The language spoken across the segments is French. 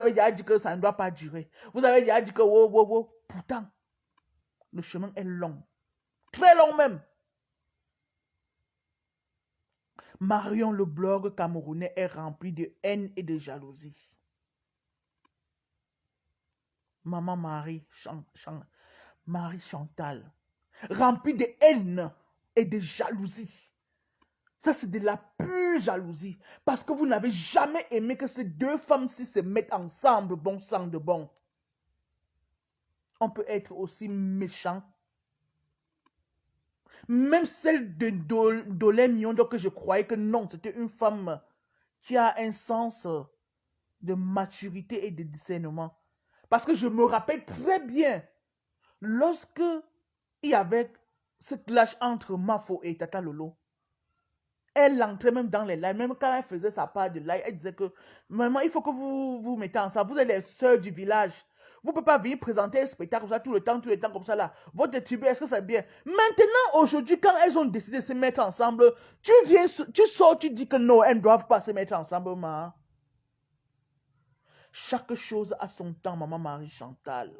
avez déjà dit que ça ne doit pas durer. Vous avez déjà dit que wow, wow, wow. Pourtant, le chemin est long. Très long même. Marion, le blog camerounais, est rempli de haine et de jalousie. Maman Marie Chantal, rempli de haine et de jalousie. Ça, c'est de la pure jalousie. Parce que vous n'avez jamais aimé que ces deux femmes-ci se mettent ensemble, bon sang de bon. On peut être aussi méchant. Même celle de Dolé Miondo, que je croyais que non, c'était une femme qui a un sens de maturité et de discernement. Parce que je me rappelle très bien, lorsque il y avait ce clash entre Mafo et Tata Lolo, elle entrait même dans les lives, même quand elle faisait sa part de live, elle disait que maman, il faut que vous vous mettez ensemble, vous êtes les sœurs du village. Vous ne pouvez pas venir présenter un spectacle comme ça tout le temps comme ça là. Votre tribu, est-ce que c'est bien? Maintenant, aujourd'hui, quand elles ont décidé de se mettre ensemble, tu sors, tu dis que non, elles ne doivent pas se mettre ensemble, maman. Chaque chose a son temps, maman Marie Chantal.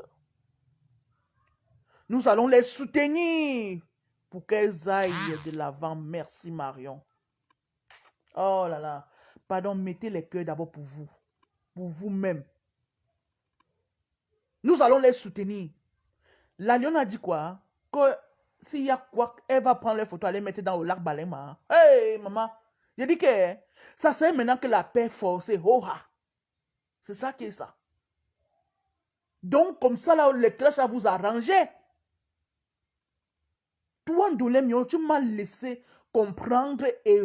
Nous allons les soutenir pour qu'elles aillent de l'avant. Merci Marion. Oh là là. Pardon, mettez les cœurs d'abord pour vous. Pour vous-même. Nous allons les soutenir. La lionne a dit quoi? Que s'il y a quoi, elle va prendre les photos, aller mettre dans le lac Balema. Hey maman. J'ai dit que ça serait maintenant que la paix forcée. Oh, ah. C'est ça qui est ça. Donc, comme ça, là, les clashs à vous arranger. Toi, Ndolé, tu m'as laissé comprendre et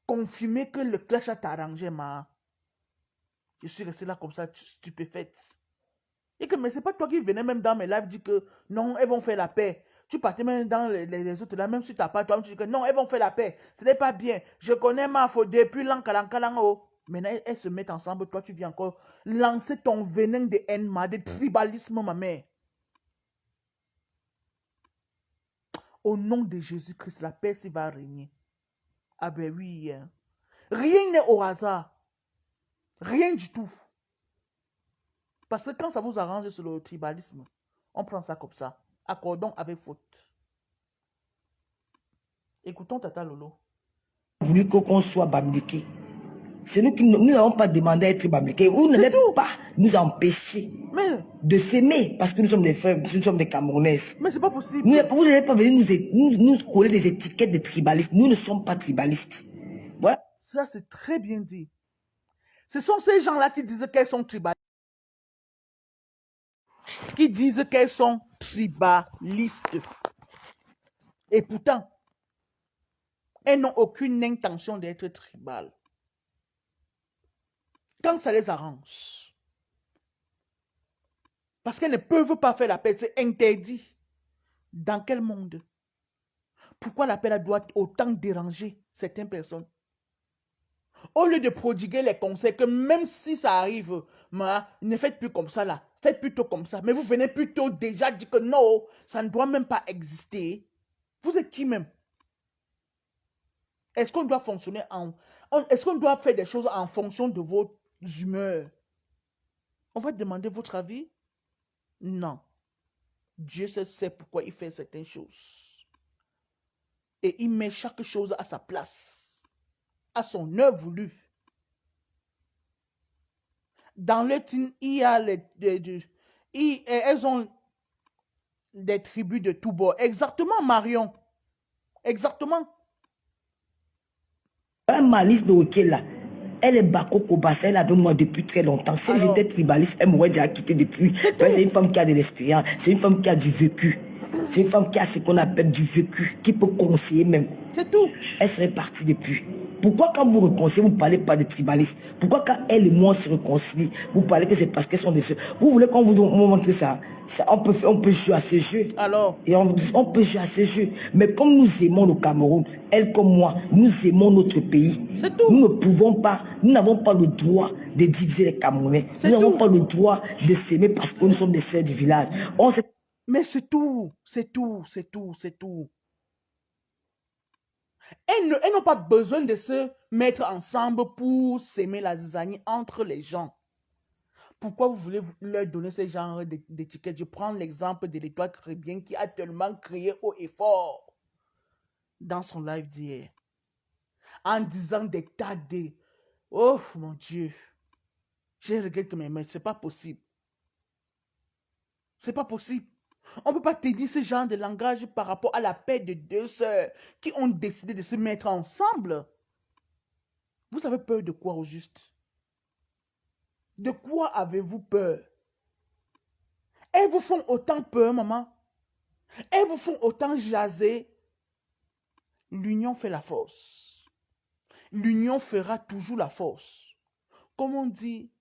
confirmer que le clash a t'arrangé, ma. Je suis resté là comme ça, stupéfaite. Et que, mais c'est pas toi qui venais même dans mes lives dire que non, elles vont faire la paix. Tu partais même dans les autres là, même si tu n'as pas, toi, tu dis que non, elles vont faire la paix. Ce n'est pas bien. Je connais ma faute depuis l'ankalankalango. Maintenant, elles se mettent ensemble. Toi, tu viens encore lancer ton venin de haine, de tribalisme, ma mère. Au nom de Jésus-Christ, la paix s'y va régner. Ah ben oui. Hein. Rien n'est au hasard. Rien du tout. Parce que quand ça vous arrange sur le tribalisme, on prend ça comme ça. Accordons avec faute. Écoutons Tata Lolo. Voulu qu'on soit bambliqué. C'est nous qui nous n'avons pas demandé à être bambliqués. Vous n'allez pas nous empêcher de s'aimer parce que nous sommes des frères, nous sommes des Camerounaises. Mais c'est pas possible. Vous n'allez pas venir nous coller des étiquettes de tribalistes. Nous ne sommes pas tribalistes. Voilà. Ça, c'est très bien dit. Ce sont ces gens-là qui disent qu'elles sont tribalistes. Qui disent qu'elles sont tribalistes. Et pourtant, elles n'ont aucune intention d'être tribales. Quand ça les arrange. Parce qu'elles ne peuvent pas faire la paix, c'est interdit. Dans quel monde? Pourquoi la paix doit autant déranger certaines personnes? Au lieu de prodiguer les conseils, que même si ça arrive, ne faites plus comme ça là, faites plutôt comme ça. Mais vous venez plutôt déjà dire que non, ça ne doit même pas exister. Vous êtes qui même? Est-ce qu'on doit fonctionner est-ce qu'on doit faire des choses en fonction de vos humeurs? On va demander votre avis? Non. Dieu sait pourquoi il fait certaines choses. Et il met chaque chose à sa place, à son heure voulue. Dans le team, il y a elles ont des tribus de tous bords. Exactement, Marion. Exactement. La malice de là, elle est Bako Kobasa, elle avait moi depuis très longtemps. Si j'étais tribaliste, elle m'aurait déjà quitté depuis. C'est une femme qui a de l'expérience, c'est une femme qui a du vécu. C'est une femme qui a ce qu'on appelle du vécu, qui peut conseiller même. C'est tout. Elle serait partie depuis. Pourquoi quand vous réconciliez, vous ne parlez pas de tribalistes? Pourquoi quand elle et moi se réconcilient, vous parlez que c'est parce qu'elles sont des sœurs? Vous voulez qu'on vous montre ça? On peut jouer à ce jeu. Alors? Et on peut jouer à ce jeu. Mais comme nous aimons le Cameroun, elle comme moi, nous aimons notre pays. C'est tout. Nous ne pouvons pas, nous n'avons pas le droit de diviser les Camerounais. Nous n'avons pas le droit de s'aimer parce que nous sommes des sœurs du village. Mais c'est tout, c'est tout, c'est tout, c'est tout. Elles n'ont pas besoin de se mettre ensemble pour s'aimer la zizanie entre les gens. Pourquoi vous voulez leur donner ce genre d'étiquette? Je prends l'exemple de l'Étoile chrétienne qui a tellement crié haut et fort dans son live d'hier, en disant des tas de... Oh mon Dieu, j'ai regretté mes mains, c'est pas possible. C'est pas possible. On ne peut pas tenir ce genre de langage par rapport à la paix de deux sœurs qui ont décidé de se mettre ensemble. Vous avez peur de quoi au juste? De quoi avez-vous peur? Elles vous font autant peur, maman. Elles vous font autant jaser. L'union fait la force. L'union fera toujours la force. Comme on dit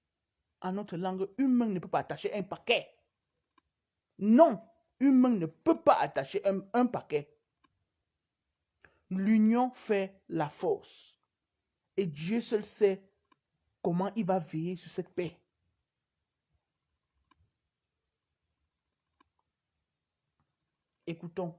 en notre langue, une main ne peut pas attacher un paquet. Non, une main ne peut pas attacher un paquet. L'union fait la force. Et Dieu seul sait comment il va veiller sur cette paix. Écoutons.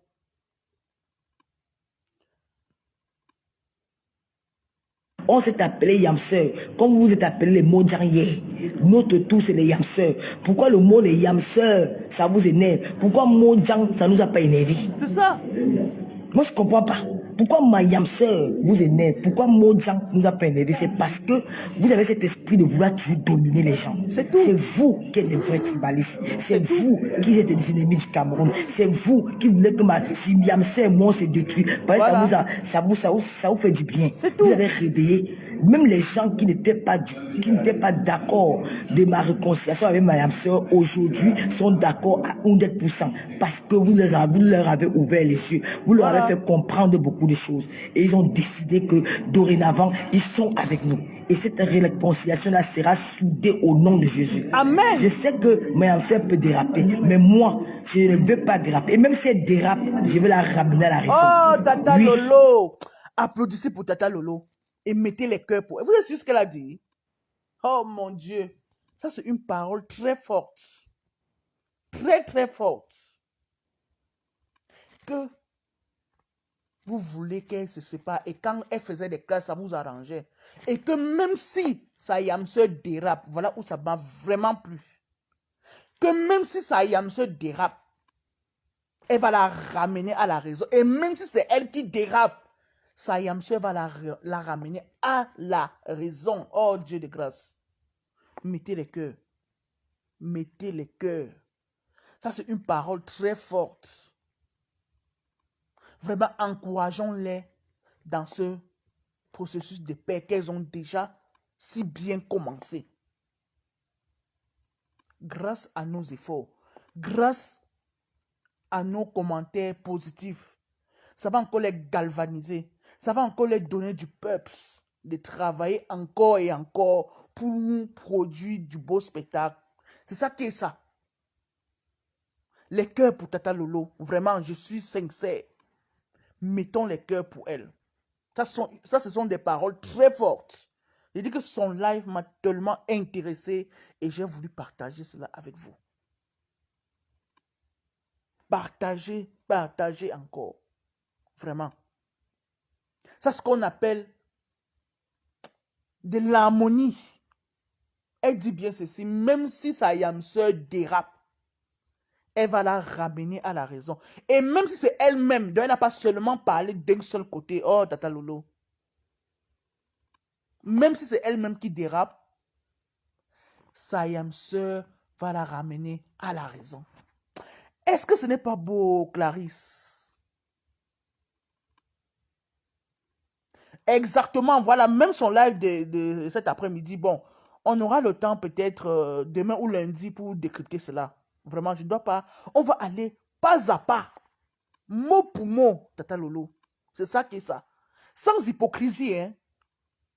On s'est appelé Yamseur, comme vous êtes appelé les Modjang hier. Notre tour, c'est les Yamseurs. Pourquoi le mot les Yamseurs, ça vous énerve? Pourquoi Modjang, ça nous a pas énervé? C'est ça. Moi, je ne comprends pas. Pourquoi ma Yamseur vous énerve? Pourquoi Modjang nous a pas énervé? C'est parce que vous avez cet esprit de vouloir toujours dominer les gens. C'est tout. C'est vous qui êtes des vrais tribalistes. C'est vous qui êtes des ennemis du Cameroun. C'est vous qui voulez que ma Yamseur, moi, se détruise. Voilà. Ça vous fait du bien. C'est tout. Vous avez réveillé même les gens qui n'étaient pas d'accord de ma réconciliation avec ma Yamseur aujourd'hui sont d'accord à 100% parce que vous leur avez ouvert les yeux. Vous leur avez fait comprendre beaucoup de choses. Et ils ont décidé que dorénavant, ils sont avec nous. Et cette réconciliation-là sera soudée au nom de Jésus. Amen. Je sais que ma Yamseur peut déraper, mais moi, je ne veux pas déraper. Et même si elle dérape, je vais la ramener à la raison. Oh, Tata Lolo. Applaudissez pour Tata Lolo. Et mettez les cœurs pour elle. Vous avez su ce qu'elle a dit? Oh mon Dieu. Ça, c'est une parole très forte. Très, très forte. Que vous voulez qu'elle se sépare. Et quand elle faisait des classes, ça vous arrangeait. Et que même si sa Yamseur dérape, voilà où ça m'a vraiment plu. Que même si sa Yamseur dérape, elle va la ramener à la raison. Et même si c'est elle qui dérape, sa Yamseur va la ramener à la raison. Oh Dieu de grâce. Mettez les cœurs. Mettez les cœurs. Ça, c'est une parole très forte. Vraiment, encourageons-les dans ce processus de paix qu'elles ont déjà si bien commencé. Grâce à nos efforts, grâce à nos commentaires positifs, ça va encore les galvaniser. Ça va encore les donner du peps de travailler encore et encore pour nous produire du beau spectacle. C'est ça qui est ça. Les cœurs pour Tata Lolo. Vraiment, je suis sincère. Mettons les cœurs pour elle. Ça, ce sont des paroles très fortes. J'ai dit que son live m'a tellement intéressé et j'ai voulu partager cela avec vous. Partagez, partagez encore. Vraiment. C'est ce qu'on appelle de l'harmonie. Elle dit bien ceci, même si sa Yamseur dérape, elle va la ramener à la raison. Et même si c'est elle-même, elle n'a pas seulement parlé d'un seul côté. Oh, Tata Lolo. Même si c'est elle-même qui dérape, sa Yamseur va la ramener à la raison. Est-ce que ce n'est pas beau, Clarisse? Exactement, voilà, même son live de cet après-midi, bon, on aura le temps peut-être demain ou lundi pour décrypter cela. Vraiment, je ne dois pas. On va aller pas à pas, mot pour mot, Tata Lolo. C'est ça qui est ça. Sans hypocrisie, hein.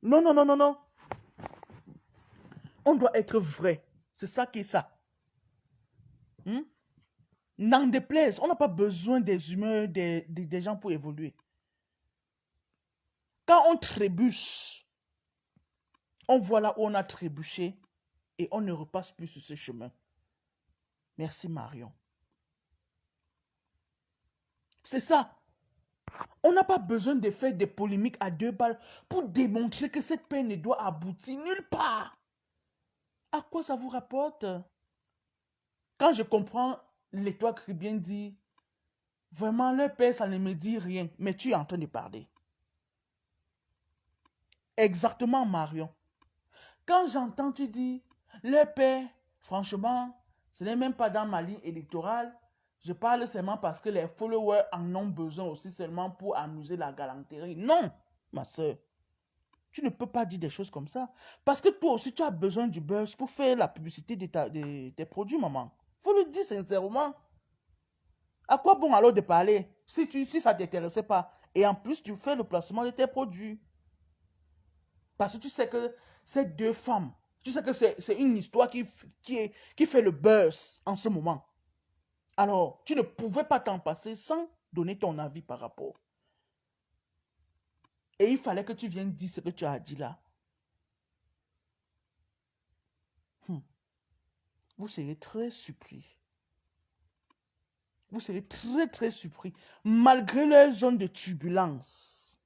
Non, non, non, non, non. On doit être vrai. C'est ça qui est ça. N'en déplaise, on n'a pas besoin des humeurs des gens pour évoluer. Quand on trébuche, on voit là où on a trébuché et on ne repasse plus sur ce chemin. Merci Marion. C'est ça. On n'a pas besoin de faire des polémiques à deux balles pour démontrer que cette paix ne doit aboutir nulle part. À quoi ça vous rapporte? Quand je comprends l'étoile bien dit, vraiment, leur père, ça ne me dit rien. Mais tu es en train de parler. Exactement, Marion. Quand j'entends tu dis, leur père, franchement, ce n'est même pas dans ma ligne électorale. Je parle seulement parce que les followers en ont besoin aussi seulement pour amuser la galanterie. Non, ma soeur. Tu ne peux pas dire des choses comme ça. Parce que toi aussi, tu as besoin du buzz pour faire la publicité de tes produits, maman. Faut le dire sincèrement. À quoi bon alors de parler si ça ne t'intéressait pas? Et en plus, tu fais le placement de tes produits. Parce que tu sais que ces deux femmes, tu sais que c'est une histoire qui fait le buzz en ce moment. Alors, tu ne pouvais pas t'en passer sans donner ton avis par rapport. Et il fallait que tu viennes dire ce que tu as dit là. Vous serez très surpris. Vous serez très très surpris. Malgré leur zone de turbulence.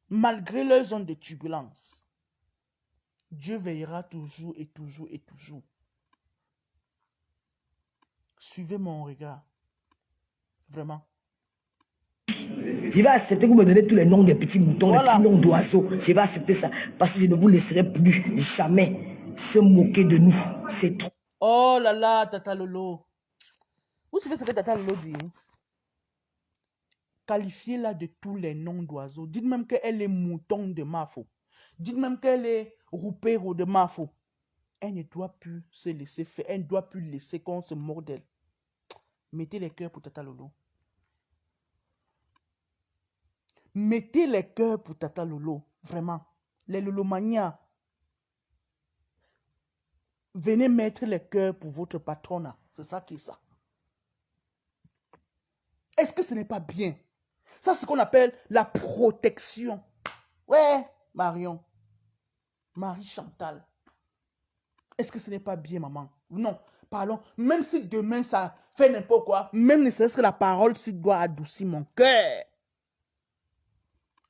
Malgré leur zone de turbulence. Dieu veillera toujours et toujours et toujours. Suivez mon regard. Vraiment. Je vais accepter que vous me donnez tous les noms des petits moutons, Voilà. les petits noms d'oiseaux. Je vais accepter ça. Parce que je ne vous laisserai plus jamais se moquer de nous. C'est trop. Oh là là, Tata Lolo. Vous savez ce que Tata Lolo dit? Qualifiez-la de tous les noms d'oiseaux. Dites même qu'elle est mouton de Mafo. Dites même qu'elle est roupéro de Mafo. Elle ne doit plus se laisser faire. Elle ne doit plus laisser qu'on se moque d'elle. Mettez les cœurs pour Tata Lolo. Mettez les cœurs pour Tata Lolo. Vraiment. Les Lolomania. Venez mettre les cœurs pour votre patronat. C'est ça qui est ça. Est-ce que ce n'est pas bien? Ça, c'est ce qu'on appelle la protection. Ouais, Marion. Marie Chantal. Est-ce que ce n'est pas bien, maman? Non, pardon. Même si demain, ça fait n'importe quoi, même ne serait-ce que la parole, si doit adoucir mon cœur.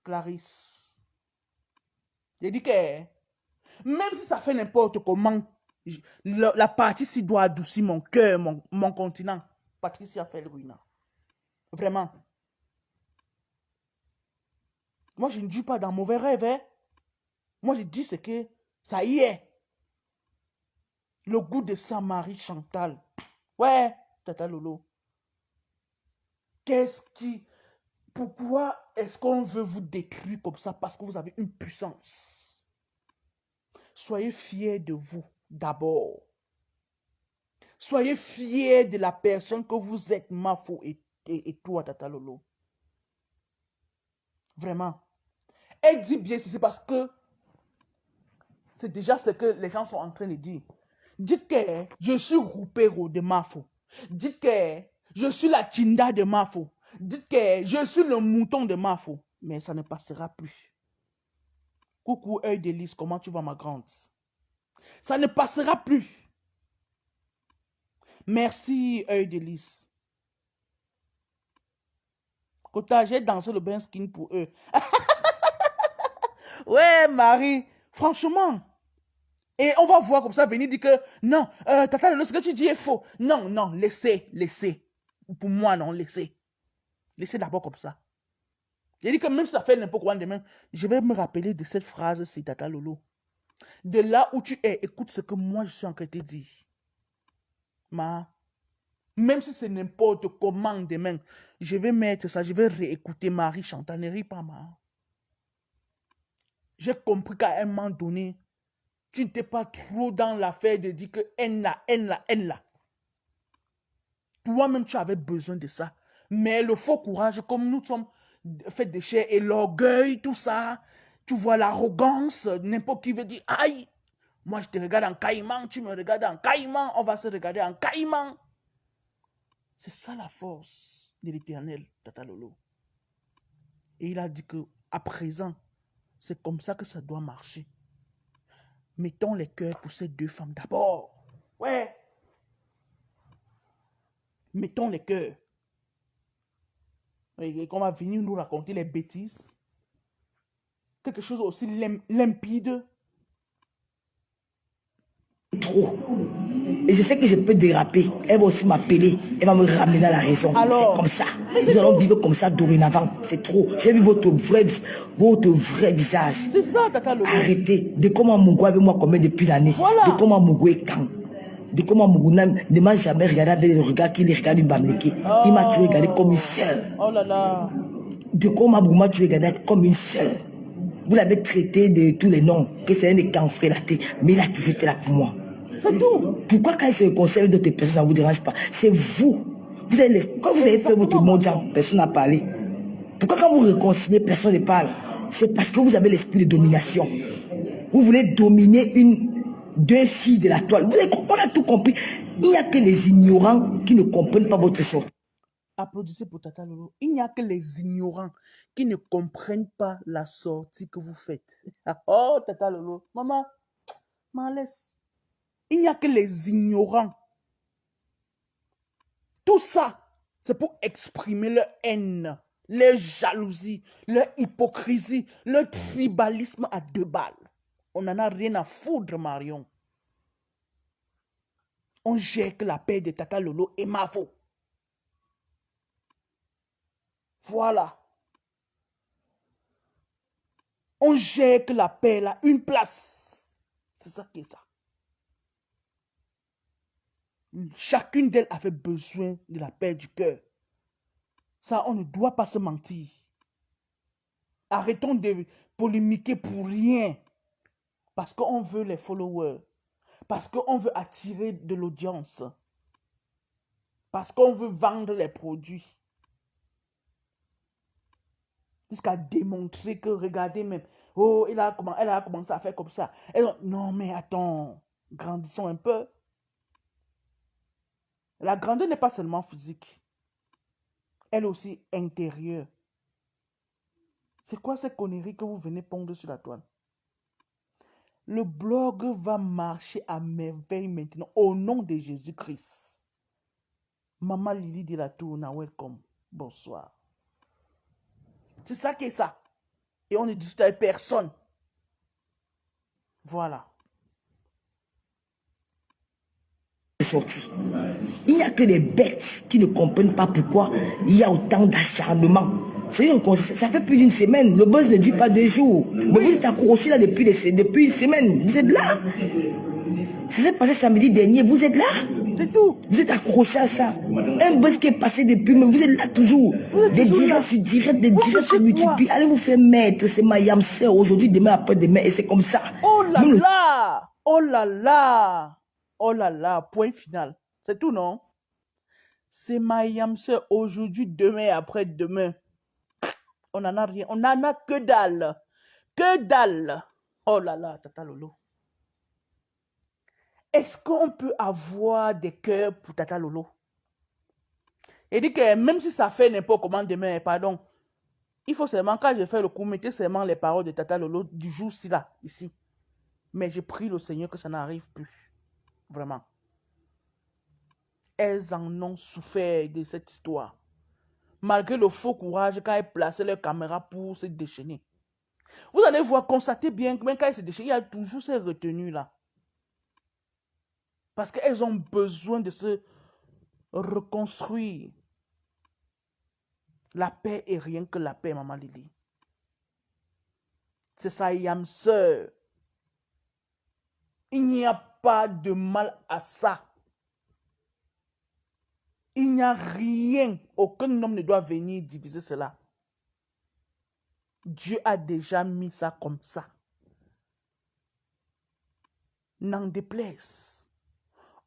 Clarisse. J'ai dit que même si ça fait n'importe comment, la partie ci doit adoucir mon cœur, mon continent. Patricia Felruina. Vraiment. Moi, je ne dis pas dans mauvais rêve. Hein? Moi, je dis c'est que ça y est. Le goût de sa Marie Chantal. Ouais, Tata Lolo. Pourquoi est-ce qu'on veut vous détruire comme ça? Parce que vous avez une puissance. Soyez fiers de vous d'abord. Soyez fiers de la personne que vous êtes, Mafo et toi, Tata Lolo. Vraiment. Elle dit bien ceci parce que c'est déjà ce que les gens sont en train de dire. Dites que je suis Roupero de Mafo. Dites que je suis la Tinda de Mafo. Dites que je suis le mouton de Mafo. Mais ça ne passera plus. Coucou, œil de lys, comment tu vas, ma grande? Ça ne passera plus. Merci, œil de lys. Kota, j'ai dansé le bain skin pour eux. Ouais, Marie, franchement. Et on va voir comme ça venir dire que non, Tata Lolo, ce que tu dis est faux. Non, non, laissez. Pour moi, non, laissez. Laissez d'abord comme ça. J'ai dit que même si ça fait n'importe quoi demain, je vais me rappeler de cette phrase-ci, Tata Lolo. De là où tu es, écoute ce que moi je suis en train de te dire. Même si c'est n'importe comment demain, je vais mettre ça, je vais réécouter Marie Chantal. Ne ris pas, J'ai compris qu'à un moment donné, tu n'étais pas trop dans l'affaire de dire que haine là. Toi-même, tu avais besoin de ça. Mais le faux courage, comme nous sommes faits de chair et l'orgueil, tout ça, tu vois l'arrogance, n'importe qui veut dire, aïe, moi je te regarde en caïman, tu me regardes en caïman, on va se regarder en caïman. C'est ça la force de l'Éternel, Tata Lolo. Et il a dit que à présent, c'est comme ça que ça doit marcher. Mettons les cœurs pour ces deux femmes d'abord. Ouais. Mettons les cœurs. Et qu'on va venir nous raconter les bêtises. Quelque chose aussi limpide. trop. Et je sais que je peux déraper. Elle va aussi m'appeler. Elle va me ramener à la raison. C'est comme ça. Nous allons vivre comme ça dorénavant. C'est trop. J'ai vu votre vrai visage. C'est ça, Tata Lolo. Arrêtez. De comment Mougou avec moi combien depuis l'année. Voilà. De comment Mougou est quand. De comment Mougou ne m'a jamais regardé avec le regard qu'il regarde une bamléké. Il m'a toujours regardé comme une sœur. Oh là là. De comment Mougou m'a toujours regardé comme une sœur. Vous l'avez traité de tous les noms. Que c'est un des camfrés latés. Mais il a toujours été là pour moi. C'est tout. Pourquoi quand il se réconcilie d'autres personnes, ça ne vous dérange pas? C'est vous. Quand vous avez fait votre mondial, personne n'a parlé. Pourquoi quand vous réconciliez, personne ne parle? C'est parce que vous avez l'esprit de domination. Vous voulez dominer deux filles de la toile. On a tout compris. Il n'y a que les ignorants qui ne comprennent pas votre sortie. Applaudissez pour Tata Lolo. Il n'y a que les ignorants qui ne comprennent pas la sortie que vous faites. Oh, Tata Lolo. Maman, m'en laisse. Il n'y a que les ignorants. Tout ça, c'est pour exprimer leur haine, leur jalousie, leur hypocrisie, leur tribalisme à 2 balles. On n'en a rien à foutre, Marion. On gère que la paix de Tata Lolo et Mavo. Voilà. On gère que la paix a une place. C'est ça qui est ça. Chacune d'elles avait besoin de la paix du cœur. Ça, on ne doit pas se mentir. Arrêtons de polémiquer pour rien. Parce qu'on veut les followers. Parce qu'on veut attirer de l'audience. Parce qu'on veut vendre les produits. Jusqu'à démontrer que, regardez même, oh, elle a commencé à faire comme ça. Non, mais attends, grandissons un peu. La grandeur n'est pas seulement physique. Elle est aussi intérieure. C'est quoi cette connerie que vous venez pondre sur la toile? Le blog va marcher à merveille maintenant au nom de Jésus-Christ. Maman Lily de la Tourna, welcome. Bonsoir. C'est ça qui est ça. Et on ne discute avec personne. Voilà. Il n'y a que les bêtes qui ne comprennent pas pourquoi il y a autant d'acharnement. Ça fait plus d'une semaine. Le buzz ne dure pas 2 jours. Mais vous êtes accrochés là depuis une semaine. Vous êtes là. Ça s'est passé samedi dernier. Vous êtes là. C'est tout. Vous êtes accrochés à ça. Un buzz qui est passé depuis, mais vous êtes là toujours. Des directs sur direct, des directs sur YouTube. Allez vous faire mettre. C'est ma yam sœur aujourd'hui, demain, après-demain. Et c'est comme ça. Oh là là. Oh là là. Oh là là. Point final. C'est tout, non? C'est ma yam sœur aujourd'hui, demain, après-demain. On n'en a rien. On n'en a que dalle. Que dalle. Oh là là, Tata Lolo. Est-ce qu'on peut avoir des cœurs pour Tata Lolo? Et dit que même si ça fait n'importe comment demain, pardon, il faut seulement, quand je fais le coup, mettez seulement les paroles de Tata Lolo du jour-ci là, ici. Mais j'ai prié le Seigneur que ça n'arrive plus. Vraiment. Elles en ont souffert de cette histoire. Malgré le faux courage quand elles plaçaient leur caméra pour se déchaîner. Vous allez voir, constatez bien que même quand elles se déchaînent, il y a toujours ces retenues-là. Parce qu'elles ont besoin de se reconstruire. La paix est rien que la paix, Maman Lily. C'est ça, Yam sœur. Il n'y a pas de mal à ça. Il n'y a rien. Aucun homme ne doit venir diviser cela. Dieu a déjà mis ça comme ça. N'en déplaise.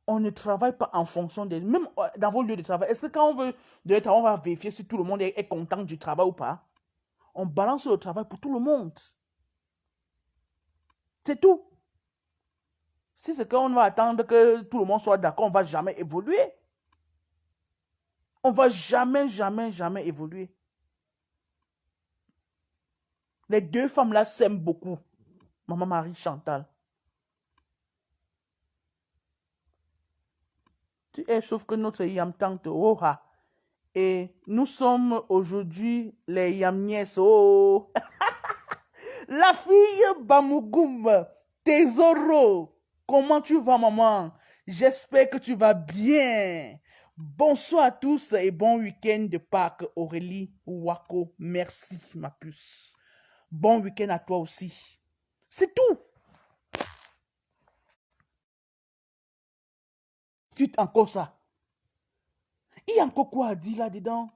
On ne travaille pas en fonction des... Même dans vos lieux de travail, est-ce que quand on veut de travail, on va vérifier si tout le monde est content du travail ou pas? On balance le travail pour tout le monde. C'est tout. Si c'est qu'on va attendre que tout le monde soit d'accord, on ne va jamais évoluer. On ne va jamais, jamais, jamais évoluer. Les 2 femmes-là s'aiment beaucoup. Maman Marie Chantal. Tu es sauf que notre yam tante Oha. Et nous sommes aujourd'hui les yam nièces. Oh. La fille Bamougoum. Tesoro. Comment tu vas, maman? J'espère que tu vas bien. Bonsoir à tous et bon week-end de Pâques, Aurélie Wako. Merci, ma puce. Bon week-end à toi aussi. C'est tout. Tu encore ça. Il y a encore quoi à dire là-dedans?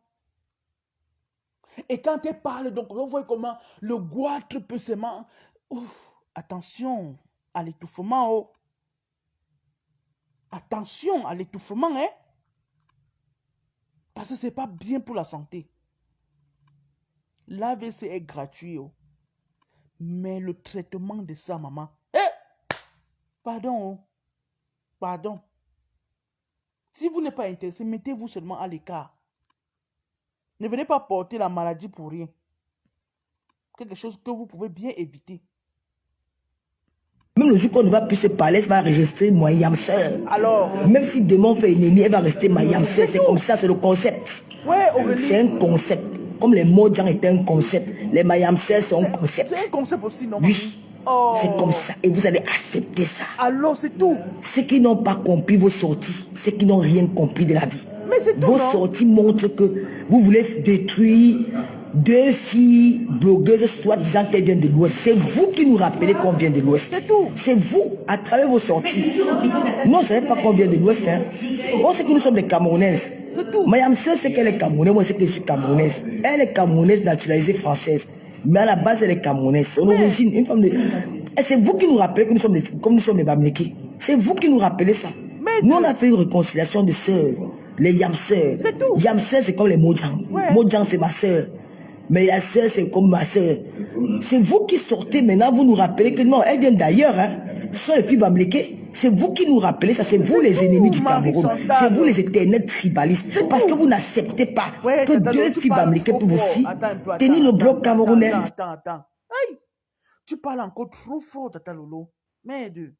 Et quand elle parle, donc, on voit comment le goitre peut se man... Attention à l'étouffement, oh. Attention à l'étouffement, hein. Parce que ce n'est pas bien pour la santé. L'AVC est gratuit, oh. Mais le traitement de ça, maman. Pardon, oh. Pardon. Si vous n'êtes pas intéressé, mettez-vous seulement à l'écart. Ne venez pas porter la maladie pour rien. Quelque chose que vous pouvez bien éviter. Même le jour qu'on ne va plus se parler, elle va rester ma yam sœur. Alors. Même si demain on fait ennemi, elle va rester ma yam sœur. C'est comme ça, c'est le concept. Ouais, Aurélie. C'est un concept. Comme les mots gens étaient un concept, les mayam sœurs sont un concept. C'est un concept aussi, non? Oui. Oh. C'est comme ça. Et vous allez accepter ça. Alors, c'est tout. Ceux qui n'ont pas compris vos sorties, ceux qui n'ont rien compris de la vie. Mais c'est tout, vos non? sorties montrent que vous voulez détruire 2 filles blogueuses, soit disant qu'elles viennent de l'Ouest. C'est vous qui nous rappelez qu'on vient de l'Ouest. C'est tout. C'est vous, à travers vos sorties. Nous, on ne savait pas qu'on vient de l'Ouest. Hein. On sait que nous sommes des Camerounaises. C'est tout. Mayam sœur, c'est qu'elle est Camerounaise. Moi, c'est que je suis Camerounaise. Elle est Camerounaise naturalisée française. Mais à la base, elle est Camerounaise. Son origine, une femme de... Et c'est vous qui nous rappelez que nous sommes comme nous sommes des Bamlékis. C'est vous qui nous rappelez ça. Mais nous, on a fait une réconciliation de sœurs. Les yam sœurs. C'est tout. Yam sœurs, c'est comme les Mojang. Ouais. Mojang, c'est ma sœur. Mais la sœur, c'est comme ma sœur. C'est vous qui sortez maintenant, vous nous rappelez que non, elles viennent d'ailleurs. Hein. Ce sont les filles Bamlékées. C'est vous qui nous rappelez ça. C'est vous les ennemis du Cameroun. C'est vous les éternels tribalistes. Parce que vous n'acceptez pas que 2 filles Bamlékées peuvent aussi tenir le bloc camerounais. Attends. Aïe. Tu parles encore trop fort, Tata Lolo. Merde.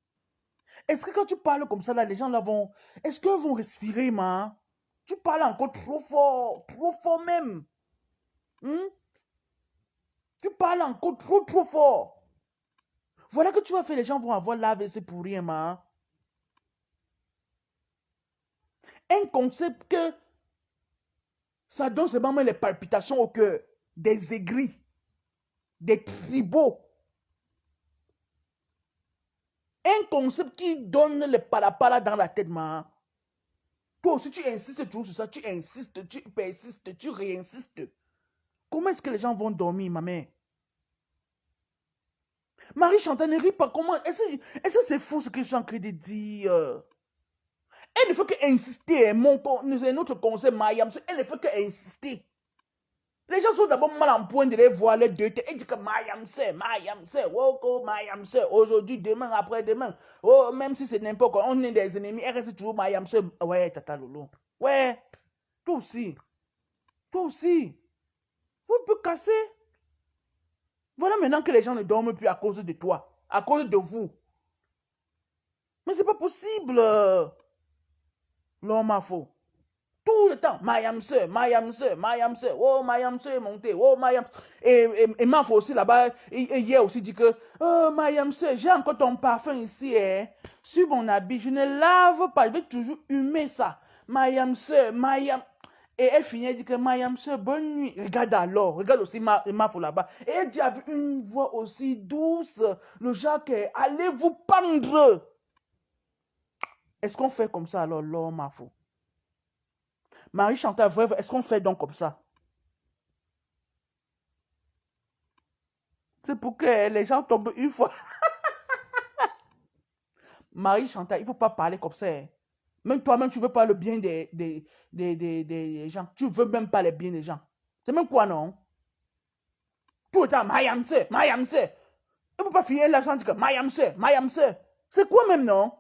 Est-ce que quand tu parles comme ça, là, les gens là vont... Est-ce qu'ils vont respirer, ma? Tu parles encore trop fort même. Tu parles encore trop fort. Voilà que tu vas faire, les gens vont avoir l'AVC pour rien, ma. Un concept que ça donne seulement les palpitations au cœur, des aigris, des tribaux. Un concept qui donne les palapala dans la tête, ma. Toi aussi, tu insistes toujours sur ça, tu insistes, tu persistes, tu réinsistes. Comment est-ce que les gens vont dormir, ma mère? Marie Chantal ne rit pas. Comment? Est-ce que c'est fou ce que je suis en train de dire? Elle ne fait qu'insister. C'est notre conseil, Mayam. Elle ne fait qu'insister. Les gens sont d'abord mal en point de les voir les deux. Elle dit que Mayam, Woko, Mayam, aujourd'hui, demain, après-demain. Oh, même si c'est n'importe quoi, on est des ennemis. Elle reste toujours Mayam. Ouais, Tata Lolo. Ouais. Toi aussi. Vous pouvez casser. Voilà maintenant que les gens ne dorment plus à cause de toi. À cause de vous. Mais c'est pas possible. L'homme a faux. Tout le temps. Mayam sœur. Oh, Mayam sœur est montée. Oh, Mayam. Et ma faux aussi là-bas. Hier aussi dit que, oh, Mayam sœur, j'ai encore ton parfum ici. Sur mon habit. Je ne lave pas. Je vais toujours humer ça. Mayam sœur. Et elle finit, elle dit que Mayam sœur, bonne nuit. Regarde alors, regarde aussi ma faux là-bas. Et elle dit avec une voix aussi douce, le genre que, allez vous pendre. Est-ce qu'on fait comme ça alors, l'homme ma faux? Marie Chantal, est-ce qu'on fait donc comme ça? C'est pour que les gens tombent une fois. Marie Chantal, il ne faut pas parler comme ça. Même toi-même, tu ne veux pas le bien des gens. Tu ne veux même pas le bien des gens. C'est même quoi, non? Tout le temps, Mayam. Il ne peut pas finir l'argent dire que Mayam. C'est quoi même, non?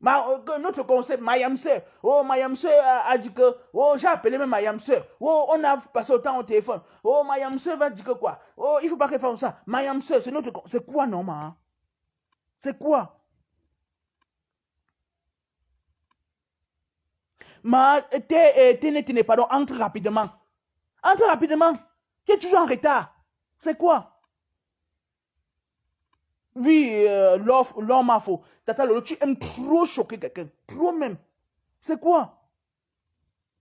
Notre concept, Mayam. Oh, Mayam a dit que, oh, j'ai appelé même Mayam. Oh, on a passé autant au téléphone. Oh, Mayam va dire que quoi? Oh, il ne faut pas qu'elle fasse ça. Mayam, c'est notre concept. C'est quoi, non, ma? C'est quoi? Pardon, entre rapidement. Tu es toujours en retard. C'est quoi? Oui, l'homme a faux. Tata Lolo, tu aimes trop choquer quelqu'un. Trop même. C'est quoi?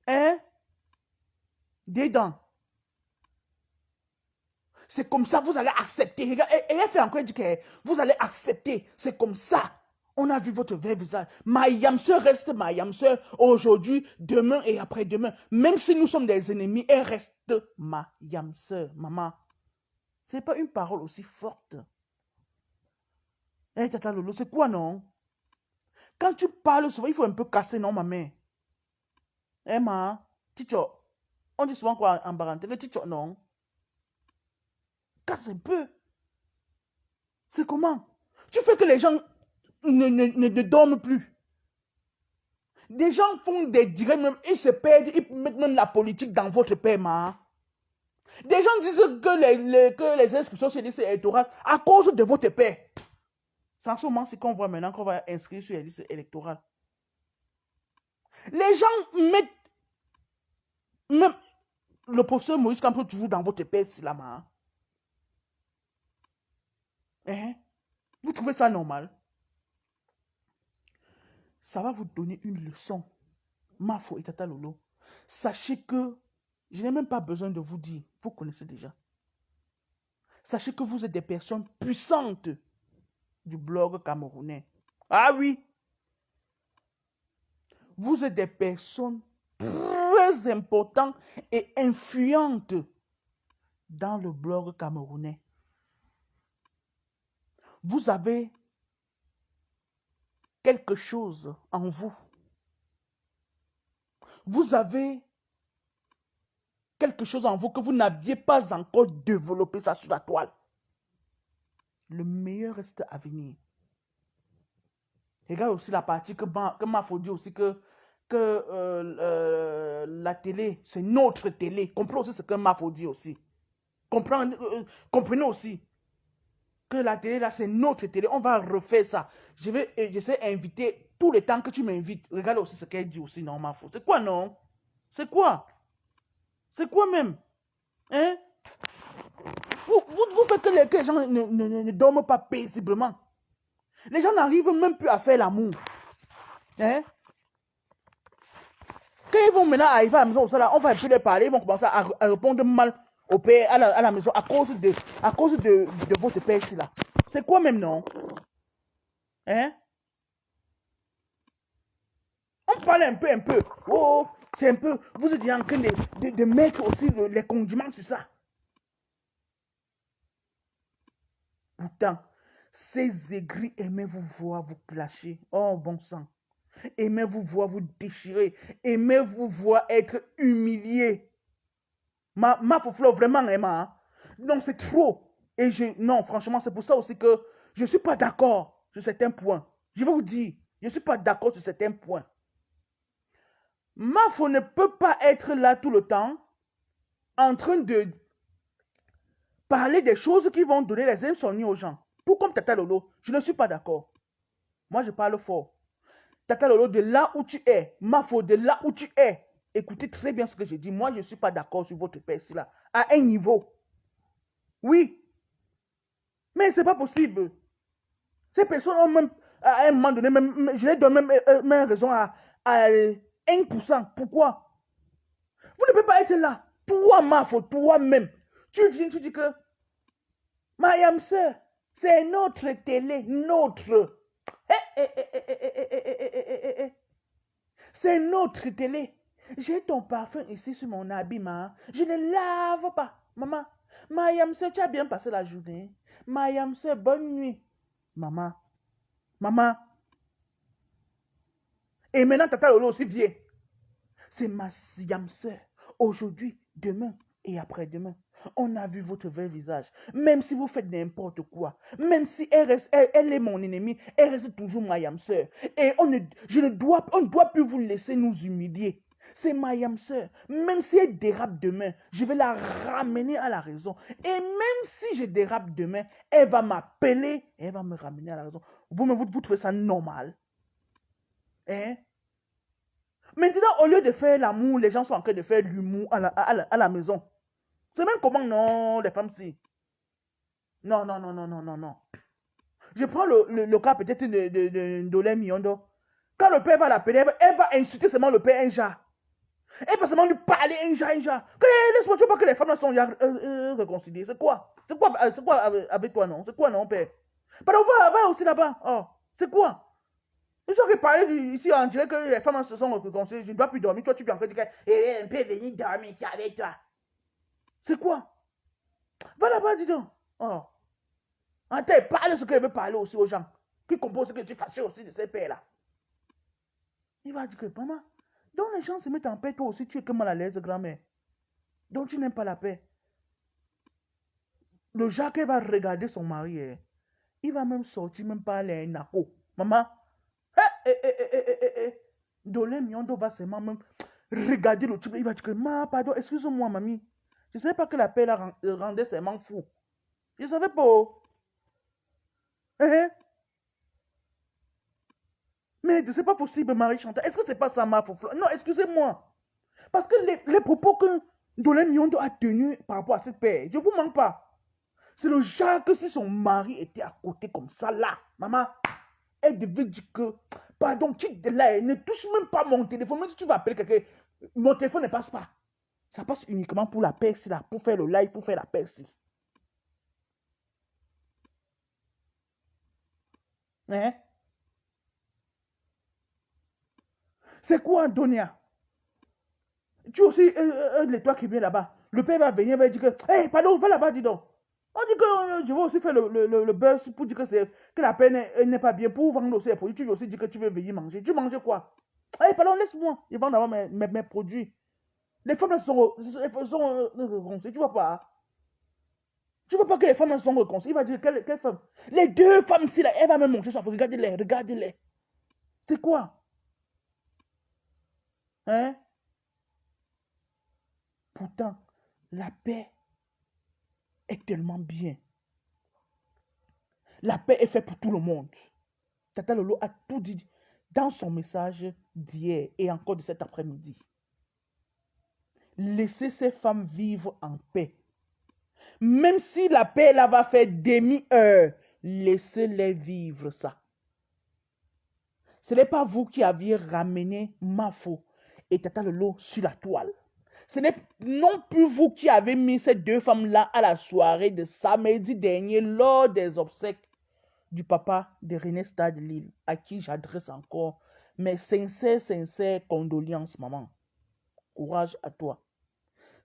Hein? Dedans. C'est comme ça, vous allez accepter. Regarde, et elle fait encore dire que vous allez accepter. C'est comme ça. On a vu votre vrai visage. Ma yamseur reste ma yamseur aujourd'hui, demain et après-demain. Même si nous sommes des ennemis, elle reste ma yamseur, maman. C'est pas une parole aussi forte. Eh, Tata Lolo, c'est quoi, non? Quand tu parles souvent, il faut un peu casser, non, ma mère? Eh, ma, Ticho. On dit souvent quoi en baranté? Le Ticho, non? Casse un peu. C'est comment? Tu fais que les gens ne dorment plus. Des gens font des directs même, ils se perdent, ils mettent même la politique dans votre paiement. Des gens disent que les inscriptions sur les listes électorales à cause de votre paix. C'est en ce moment qu'on voit maintenant qu'on va inscrire sur les listes électorales. Les gens mettent même le professeur Moïse Kamto toujours dans votre paix, c'est là, hein? Vous trouvez ça normal? Ça va vous donner une leçon. Mafo et Tata Lolo. Sachez que je n'ai même pas besoin de vous dire. Vous connaissez déjà. Sachez que vous êtes des personnes puissantes du blog camerounais. Ah oui. Vous êtes des personnes très importantes et influentes dans le blog camerounais. Vous avez quelque chose en vous. Vous avez quelque chose en vous que vous n'aviez pas encore développé ça sur la toile. Le meilleur reste à venir. Regarde aussi la partie que Mafo dit aussi que la télé, c'est notre télé. Comprenez aussi ce que Mafo dit aussi. Comprenez aussi que la télé, là, c'est notre télé. On va refaire ça. J'essaie d'inviter tout le temps que tu m'invites. Regarde aussi ce qu'elle dit aussi, non, Mafo. C'est quoi, non? C'est quoi? C'est quoi même? Hein? Vous faites que les gens ne dorment pas paisiblement. Les gens n'arrivent même plus à faire l'amour. Hein? Quand ils vont maintenant arriver à la maison, on va plus les parler, ils vont commencer à répondre mal au père, à la maison, à cause de votre père ici là. C'est quoi même, non? Hein? On parle un peu. Oh, c'est un peu. Vous êtes en train de mettre aussi les condiments sur ça. Pourtant, ces aigris aimaient vous voir vous clasher. Oh, bon sang. Aimaient vous voir vous déchirer. Aimaient vous voir être humilié. Ma pauvre vraiment, Emma. Hein? Non, c'est trop. Et non, franchement, c'est pour ça aussi que je ne suis pas d'accord sur certains points. Je vais vous dire, je ne suis pas d'accord sur certains points. Mafo ne peut pas être là tout le temps en train de parler des choses qui vont donner les insomnies aux gens. Tout comme Tata Lolo, je ne suis pas d'accord. Moi, je parle fort. Tata Lolo, de là où tu es, Mafo, de là où tu es, écoutez très bien ce que je dis. Moi, je ne suis pas d'accord sur votre père là, à un niveau. Oui. Mais ce n'est pas possible. Ces personnes ont même, à un moment donné, même, je les donne même raison à 1%. Pourquoi? Vous ne pouvez pas être là. Toi, Mafo, toi-même. Tu viens, tu dis que Mayam sœur, c'est notre télé, notre. C'est notre télé. J'ai ton parfum ici sur mon habit, ma. Je ne lave pas. Maman, Mayam sœur, tu as bien passé la journée. Mayam sœur, bonne nuit. Maman, maman. Et maintenant, Tata Lolo aussi vient. C'est ma yam sœur. Aujourd'hui, demain et après-demain. On a vu votre vrai visage. Même si vous faites n'importe quoi, même si elle est mon ennemie, elle reste toujours ma yam sœur. Et on ne doit plus vous laisser nous humilier. C'est ma yam sœur. Même si elle dérape demain, je vais la ramener à la raison. Et même si je dérape demain, elle va m'appeler, elle va me ramener à la raison. Vous trouvez ça normal? Hein? Maintenant, au lieu de faire l'amour, les gens sont en train de faire l'humour à la maison. C'est même comment, non, les femmes, si. Non. Je prends le cas peut-être de Ndolé Miondo. Quand le père va l'appeler, elle va insulter seulement le père un genre. Elle va seulement lui parler un genre. Laisse-moi, tu vois pas que les femmes sont réconciliées. C'est quoi avec toi, non? C'est quoi, non, père? Pardon, va aussi là-bas. Oh, c'est quoi? Ils sont parler ici, on dirait que les femmes se sont réconciliées. Je ne dois plus dormir. Toi, tu viens en fait dire qu'elle peut venir dormir avec toi. C'est quoi? Va là-bas, dis donc. Oh. En tête, parle ce qu'elle veut parler aussi aux gens. Qui composent ce que tu fâches aussi de ces pères-là. Il va dire que, maman, donc les gens se mettent en paix, toi aussi, tu es que mal à l'aise, grand-mère. Donc tu n'aimes pas la paix. Le Jacques va regarder son mari. Il va même sortir, même pas les nako. Maman, Dolé Miondo va seulement même regarder le type. Il va dire que, pardon, excuse-moi, mamie. Je ne savais pas que la paix la rendait seulement fou. Je ne savais pas. Mais c'est pas possible, Marie Chantal. Est-ce que c'est pas ça, ma faux? Non, excusez-moi. Parce que les propos que Dolé Miondo a tenus par rapport à cette paix, je ne vous manque pas. C'est le genre que si son mari était à côté comme ça, là, maman, elle devait dire que, pardon, quitte de là, ne touche même pas mon téléphone. Même si tu vas appeler quelqu'un, mon téléphone ne passe pas. Ça passe uniquement pour la paix, là, pour faire le live, pour faire la paix. Hein? C'est quoi, Donia? Tu aussi, toi qui viens là-bas. Le père va venir, va dire que, hey, pardon, va là-bas, dis donc. On dit que je vais aussi faire le buzz pour dire que la peine n'est pas bien pour vendre aussi les produits. Tu veux aussi dire que tu veux venir manger. Tu manges quoi? Hey, pardon, laisse-moi. Ils vendent d'abord mes produits. Les femmes sont réconciliées. Tu vois pas? Tu vois pas que les femmes sont réconciliées. Il va dire, quelle femme? Les deux femmes ici, là, elle va même manger ça. Regardez-les, regardez-les. C'est quoi? Hein? Pourtant, la paix est tellement bien. La paix est faite pour tout le monde. Tata Lolo a tout dit dans son message d'hier et encore de cet après-midi. Laissez ces femmes vivre en paix. Même si la paix là va faire demi-heure, laissez-les vivre ça. Ce n'est pas vous qui aviez ramené Mafo et Tata Lolo sur la toile. Ce n'est non plus vous qui avez mis ces deux femmes-là à la soirée de samedi dernier lors des obsèques du papa de René Stade Lille, à qui j'adresse encore mes sincères condoléances, maman. Courage à toi.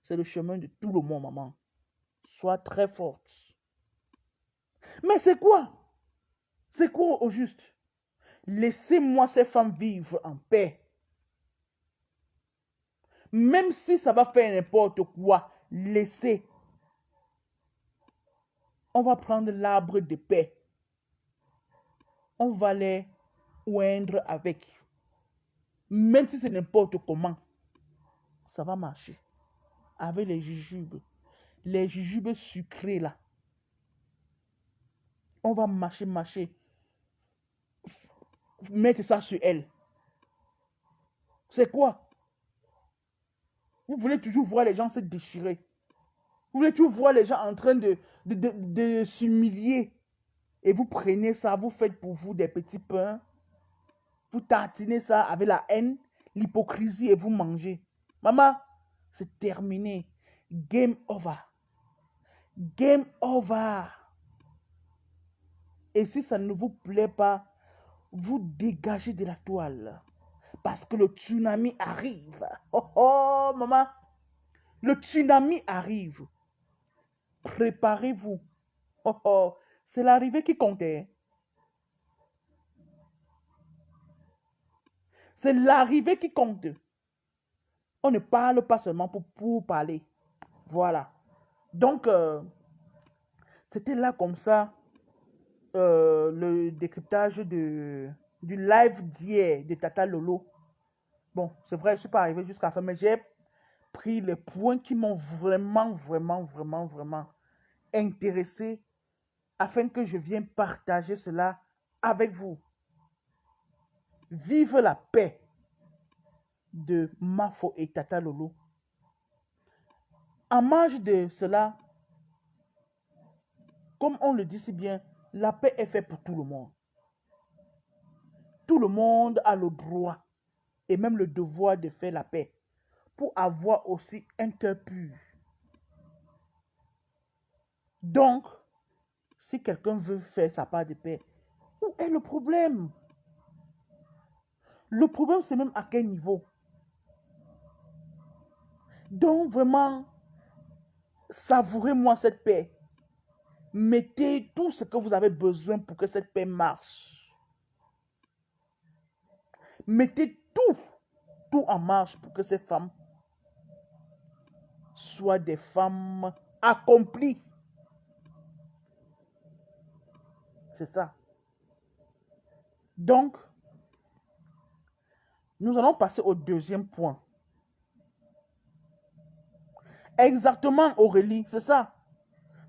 C'est le chemin de tout le monde, maman. Sois très forte. Mais c'est quoi? C'est quoi au juste? Laissez-moi ces femmes vivre en paix. Même si ça va faire n'importe quoi, laissez. On va prendre l'arbre de paix. On va les oindre avec. Même si c'est n'importe comment, ça va marcher. Avec les jujubes sucrés là. On va mâcher, mettre ça sur elle. C'est quoi? Vous voulez toujours voir les gens se déchirer. Vous voulez toujours voir les gens en train de s'humilier. Et vous prenez ça, vous faites pour vous des petits pains. Vous tartinez ça avec la haine, l'hypocrisie et vous mangez. Maman, c'est terminé. Game over. Game over. Et si ça ne vous plaît pas, vous dégagez de la toile. Parce que le tsunami arrive. Oh oh, maman. Le tsunami arrive. Préparez-vous. Oh oh, c'est l'arrivée qui comptait. C'est l'arrivée qui compte. On ne parle pas seulement pour parler. Voilà. Donc, c'était là comme ça le décryptage du live d'hier de Tata Lolo. Bon, c'est vrai, je ne suis pas arrivé jusqu'à la fin, mais j'ai pris les points qui m'ont vraiment intéressé afin que je vienne partager cela avec vous. Vive la paix de Mafo et Tata Lolo. En marge de cela, comme on le dit si bien, La paix est faite pour tout le monde. Tout le monde a le droit et même le devoir de faire la paix pour avoir aussi un cœur pur. Donc, si quelqu'un veut faire sa part de paix, où est le problème? Le problème, c'est même à quel niveau. Donc, vraiment, savourez-moi cette paix. Mettez tout ce que vous avez besoin pour que cette paix marche. Mettez tout en marche pour que ces femmes soient des femmes accomplies. C'est ça. Donc, nous allons passer au deuxième point. Exactement, Aurélie, c'est ça.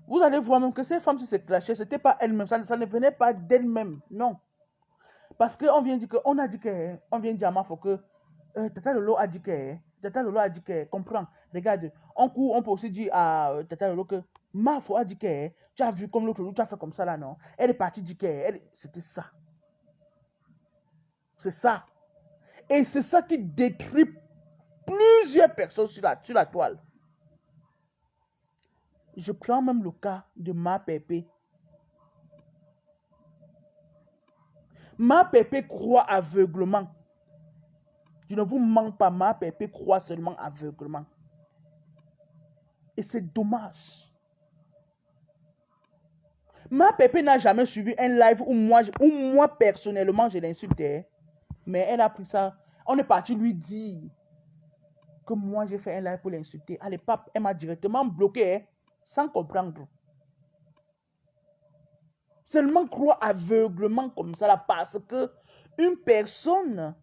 Vous allez voir même que ces femmes, si se clashaient, ce n'était pas elles-mêmes, ça ne venait pas d'elles-mêmes, non. Parce qu'on vient dire on a dit que, on vient dire à Mafo que Tata Lolo a dit que, Tata Lolo a dit que, comprends, regarde, on peut aussi dire à Tata Lolo que Mafo a dit que, tu as vu comme l'autre, tu as fait comme ça là, non? Elle est partie dire que, c'était ça. C'est ça. Et c'est ça qui détruit plusieurs personnes sur la toile. Je prends même le cas de Ma Pépé. Ma Pépé croit aveuglement. Je ne vous mens pas, Ma Pépé croit seulement aveuglement. Et c'est dommage. Ma Pépé n'a jamais suivi un live où moi personnellement, je l'insultais. Mais elle a pris ça. On est parti lui dire que moi, j'ai fait un live pour l'insulter. À l'époque, elle m'a directement bloqué, sans comprendre. Seulement croire aveuglement comme ça, là, parce que une personne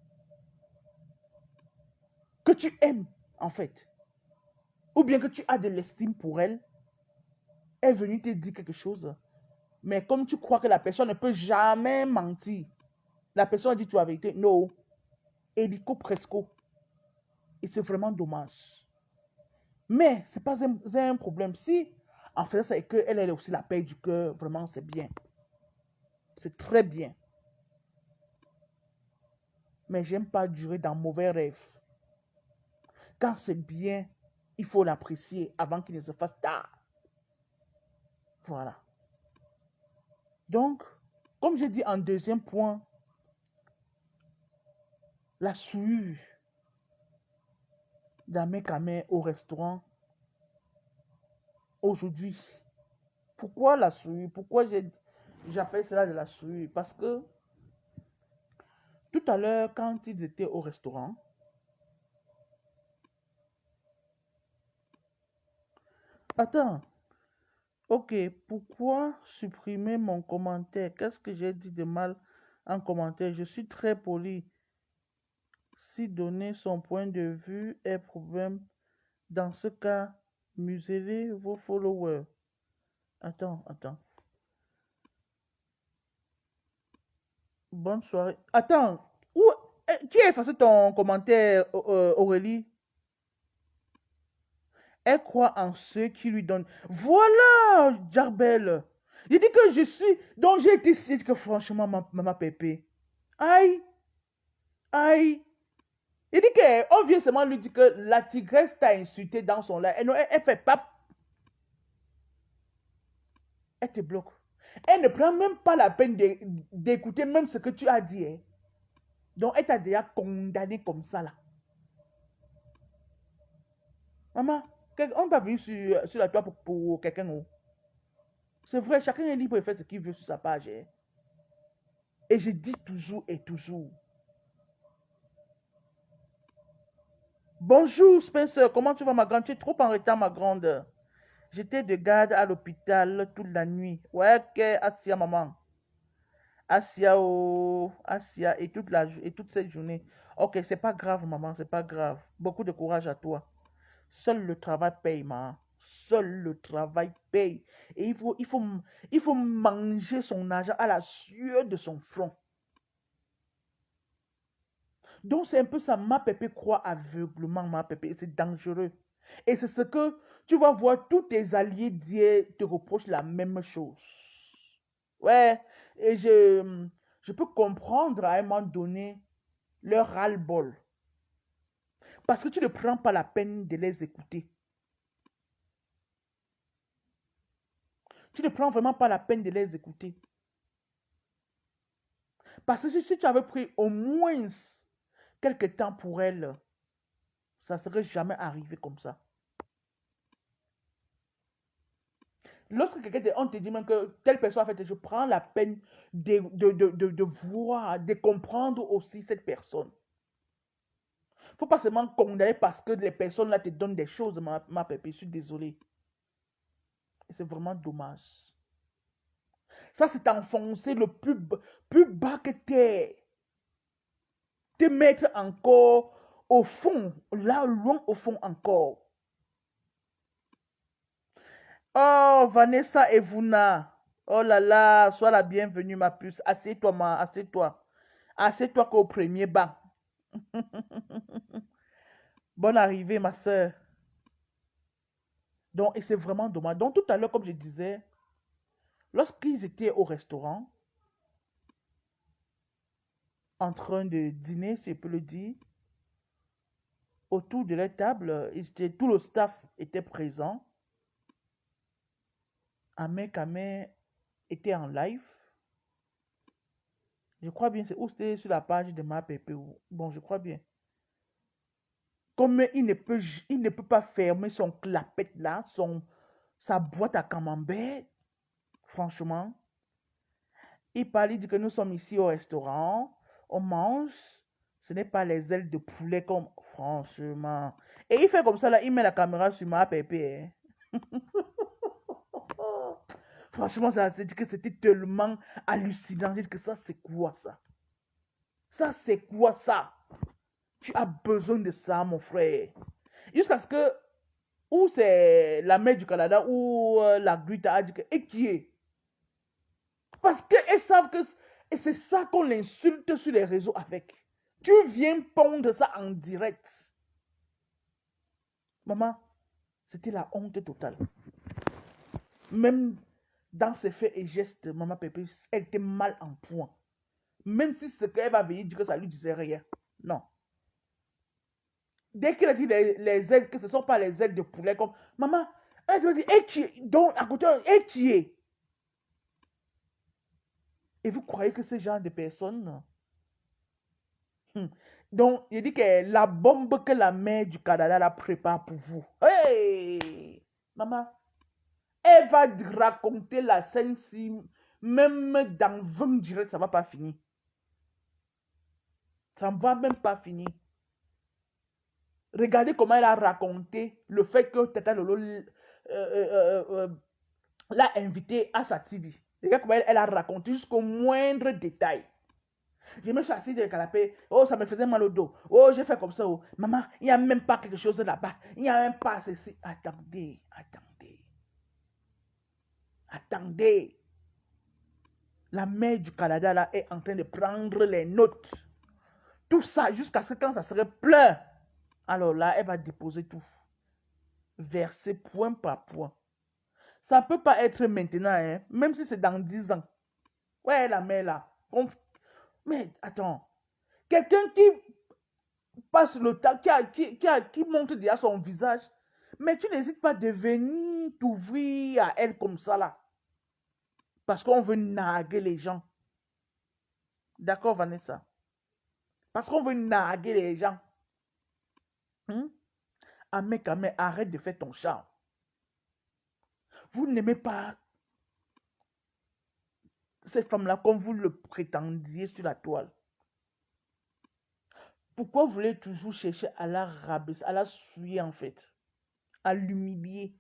que tu aimes, en fait, ou bien que tu as de l'estime pour elle, est venue te dire quelque chose. Mais comme tu crois que la personne ne peut jamais mentir, la personne a dit tu as vérité. Non. Hélico presco. Et c'est vraiment dommage. Mais ce n'est pas un problème. Si en fait ça et qu'elle a aussi la paix du cœur, vraiment c'est bien. C'est très bien. Mais j'aime pas durer dans mauvais rêves. Quand c'est bien, il faut l'apprécier avant qu'il ne se fasse tard. Voilà. Donc, comme j'ai dit en deuxième point, la souillure d'Amekame au restaurant aujourd'hui. Pourquoi la souillure? Pourquoi j'appelle cela de la souillure? Parce que tout à l'heure, quand ils étaient au restaurant, attends, ok, pourquoi supprimer mon commentaire? Qu'est-ce que j'ai dit de mal en commentaire? Je suis très poli. Si donner son point de vue est problème, dans ce cas, muselez vos followers. Attends. Bonne soirée. Attends, qui a effacé ton commentaire, Aurélie? Elle croit en ceux qui lui donnent. Voilà, Jarbel. J'ai dit que je suis. Donc j'ai été si que franchement, ma pépé. Aïe. Il dit qu'on vient seulement lui dire que la tigresse t'a insulté dans son live. Elle fait pas. Elle te bloque. Elle ne prend même pas la peine d'écouter même ce que tu as dit. Hein. Donc elle t'a déjà condamné comme ça là. Maman, on va venir sur la toile pour quelqu'un. Oh. C'est vrai, chacun est libre de faire ce qu'il veut sur sa page. Hein. Et je dis toujours et toujours. Bonjour Spencer, comment tu vas ma grande? Tu es trop en retard ma grande. J'étais de garde à l'hôpital toute la nuit. Ouais, ok, Asia maman. Asia, oh, Asia et toute cette journée. Ok, c'est pas grave maman, c'est pas grave. Beaucoup de courage à toi. Seul le travail paye maman. Seul le travail paye. Et il faut manger son argent à la sueur de son front. Donc c'est un peu ça, ma pépé croit aveuglement, ma pépé, c'est dangereux. Et c'est ce que tu vas voir tous tes alliés dire, te reprochent la même chose. Ouais, et je peux comprendre à un moment donné leur ras-le-bol. Parce que tu ne prends pas la peine de les écouter. Tu ne prends vraiment pas la peine de les écouter. Parce que si tu avais pris au moins quelques temps pour elles, ça ne serait jamais arrivé comme ça. Lorsque on te dit même que telle personne, en fait, je prends la peine de voir, de comprendre aussi cette personne. Il ne faut pas seulement condamner parce que les personnes là te donnent des choses, ma pépé, je suis désolé. C'est vraiment dommage. Ça, c'est enfoncer le plus bas que t'es. Te mettre encore au fond, là, loin au fond encore. Oh, Vanessa et Vuna. Oh là là, sois la bienvenue, ma puce. Assieds-toi, assieds-toi. Assieds-toi qu'au premier banc. Bonne arrivée, ma soeur. Donc, et c'est vraiment dommage. Donc, tout à l'heure, comme je disais, lorsqu'ils étaient au restaurant, en train de dîner, si je peux le dire, autour de la table, tout le staff était présent. Amé Kamé était en live. Je crois bien, c'est où c'était sur la page de ma pépé. Bon, je crois bien. Comme il ne peut pas fermer son clapette là, sa boîte à camembert, franchement. Il parle, il dit que nous sommes ici au restaurant, on mange, ce n'est pas les ailes de poulet comme, franchement. Et il fait comme ça là, il met la caméra sur ma pépé. Hein. Franchement, ça, c'est dit que c'était tellement hallucinant. J'ai dit que ça, c'est quoi ça? Ça, c'est quoi ça? Tu as besoin de ça, mon frère. Jusqu'à ce que, ou c'est la mère du Canada, ou la Grita a dit que, et qui est? Parce qu'elles savent que et c'est ça qu'on l'insulte sur les réseaux avec. Tu viens pondre ça en direct. Maman, c'était la honte totale. Même dans ses faits et gestes, maman Pépé, elle était mal en point. Même si ce qu'elle va venir dire que ça lui disait rien. Non. Dès qu'il a dit les ailes, que ce ne sont pas les ailes de poulet, comme maman, elle te dit, et qui est? Donc, à côté, et qui est? Et vous croyez que ce genre de personnes. Donc, il dit que la bombe que la mère du Canada la prépare pour vous. Hey! Maman, elle va raconter la scène si même dans 20 directs, ça ne va pas finir. Ça ne va même pas finir. Regardez comment elle a raconté le fait que Tata Lolo l'a invité à sa TV. Regardez comment elle a raconté jusqu'au moindre détail. Je me suis assis dans le canapé. Oh, ça me faisait mal au dos. Oh, j'ai fait comme ça. Oh. Maman, il n'y a même pas quelque chose là-bas. Il n'y a même pas ceci. Attendez, attendez. Attendez. La mère du Canada là est en train de prendre les notes. Tout ça jusqu'à ce que quand ça serait plein. Alors là, elle va déposer tout. Verser point par point. Ça ne peut pas être maintenant, hein, même si c'est dans 10 ans. Ouais, la mère là. Mais attends. Quelqu'un qui passe le temps, qui montre déjà son visage, mais tu n'hésites pas de venir t'ouvrir à elle comme ça là. Parce qu'on veut narguer les gens. D'accord, Vanessa? Parce qu'on veut narguer les gens. Amé, arrête de faire ton charme. Vous n'aimez pas cette femme-là comme vous le prétendiez sur la toile. Pourquoi vous voulez toujours chercher à la rabaisser, à la souiller en fait, à l'humilier?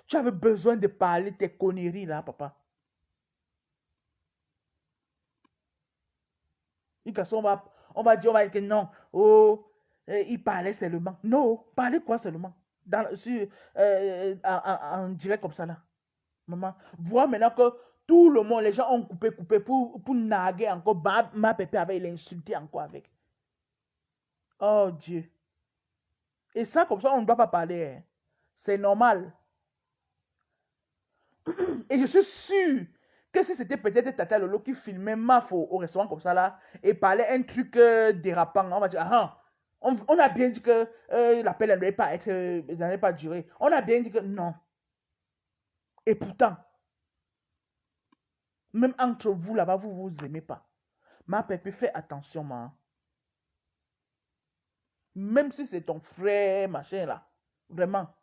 Tu avais besoin de parler tes conneries là, papa. On va dire que non, oh, il parlait seulement. Non, parler quoi seulement? En direct comme ça là. Maman, vois maintenant que tout le monde, les gens ont coupé pour narguer encore. Ma pépé avait l'insulté encore avec. Oh Dieu. Et ça, comme ça, on ne doit pas parler. Hein. C'est normal. Et je suis sûre que si c'était peut-être Tata Lolo qui filmait Maf au restaurant comme ça là, et parlait un truc dérapant, on va dire, ah, on a bien dit que l'appel n'allait pas être, n'allait pas durer. On a bien dit que non. Et pourtant, même entre vous là-bas, vous vous aimez pas. Ma pépé, fais attention, ma. Même si c'est ton frère, machin là. Vraiment.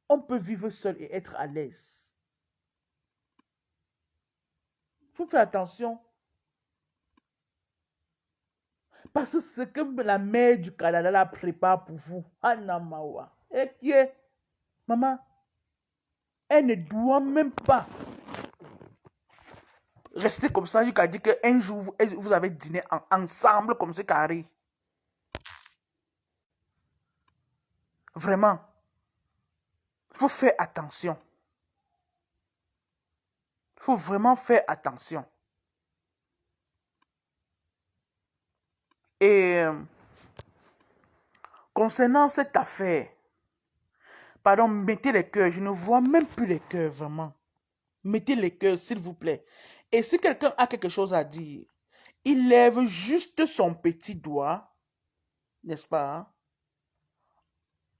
On peut vivre seul et être à l'aise. Faut faire attention. Parce que ce que la mère du Canada la prépare pour vous, Anamawa, et qui est, maman, elle ne doit même pas rester comme ça jusqu'à dire qu'un jour, vous avez dîné ensemble comme ce carré. Vraiment. Il faut faire attention. Il faut vraiment faire attention. Et concernant cette affaire, pardon, mettez les cœurs. Je ne vois même plus les cœurs, vraiment. Mettez les cœurs, s'il vous plaît. Et si quelqu'un a quelque chose à dire, il lève juste son petit doigt, n'est-ce pas? Hein?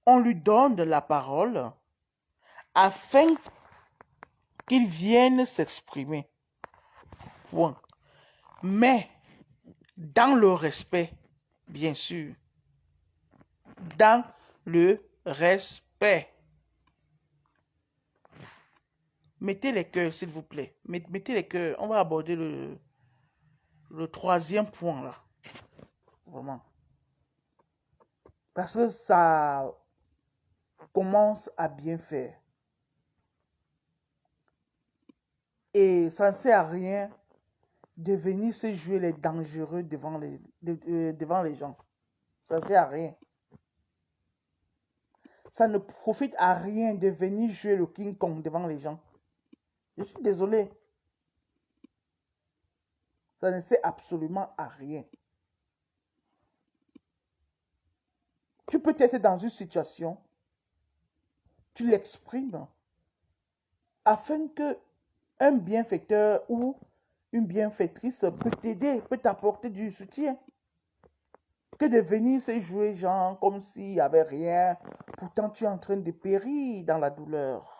On lui donne de la parole afin qu'il vienne s'exprimer. Bon. Mais dans le respect, bien sûr. Dans le respect. Mettez les cœurs, s'il vous plaît. Mettez les cœurs. On va aborder le troisième point, là. Vraiment. Parce que ça commence à bien faire. Et ça ne sert à rien de venir se jouer les dangereux devant les gens. Ça ne sert à rien. Ça ne profite à rien de venir jouer le King Kong devant les gens. Je suis désolé. Ça ne sert absolument à rien. Tu peux être dans une situation, tu l'exprimes, afin que un bienfaiteur ou une bienfaitrice peut t'aider, peut t'apporter du soutien. Que de venir se jouer genre comme s'il n'y avait rien. Pourtant, tu es en train de périr dans la douleur.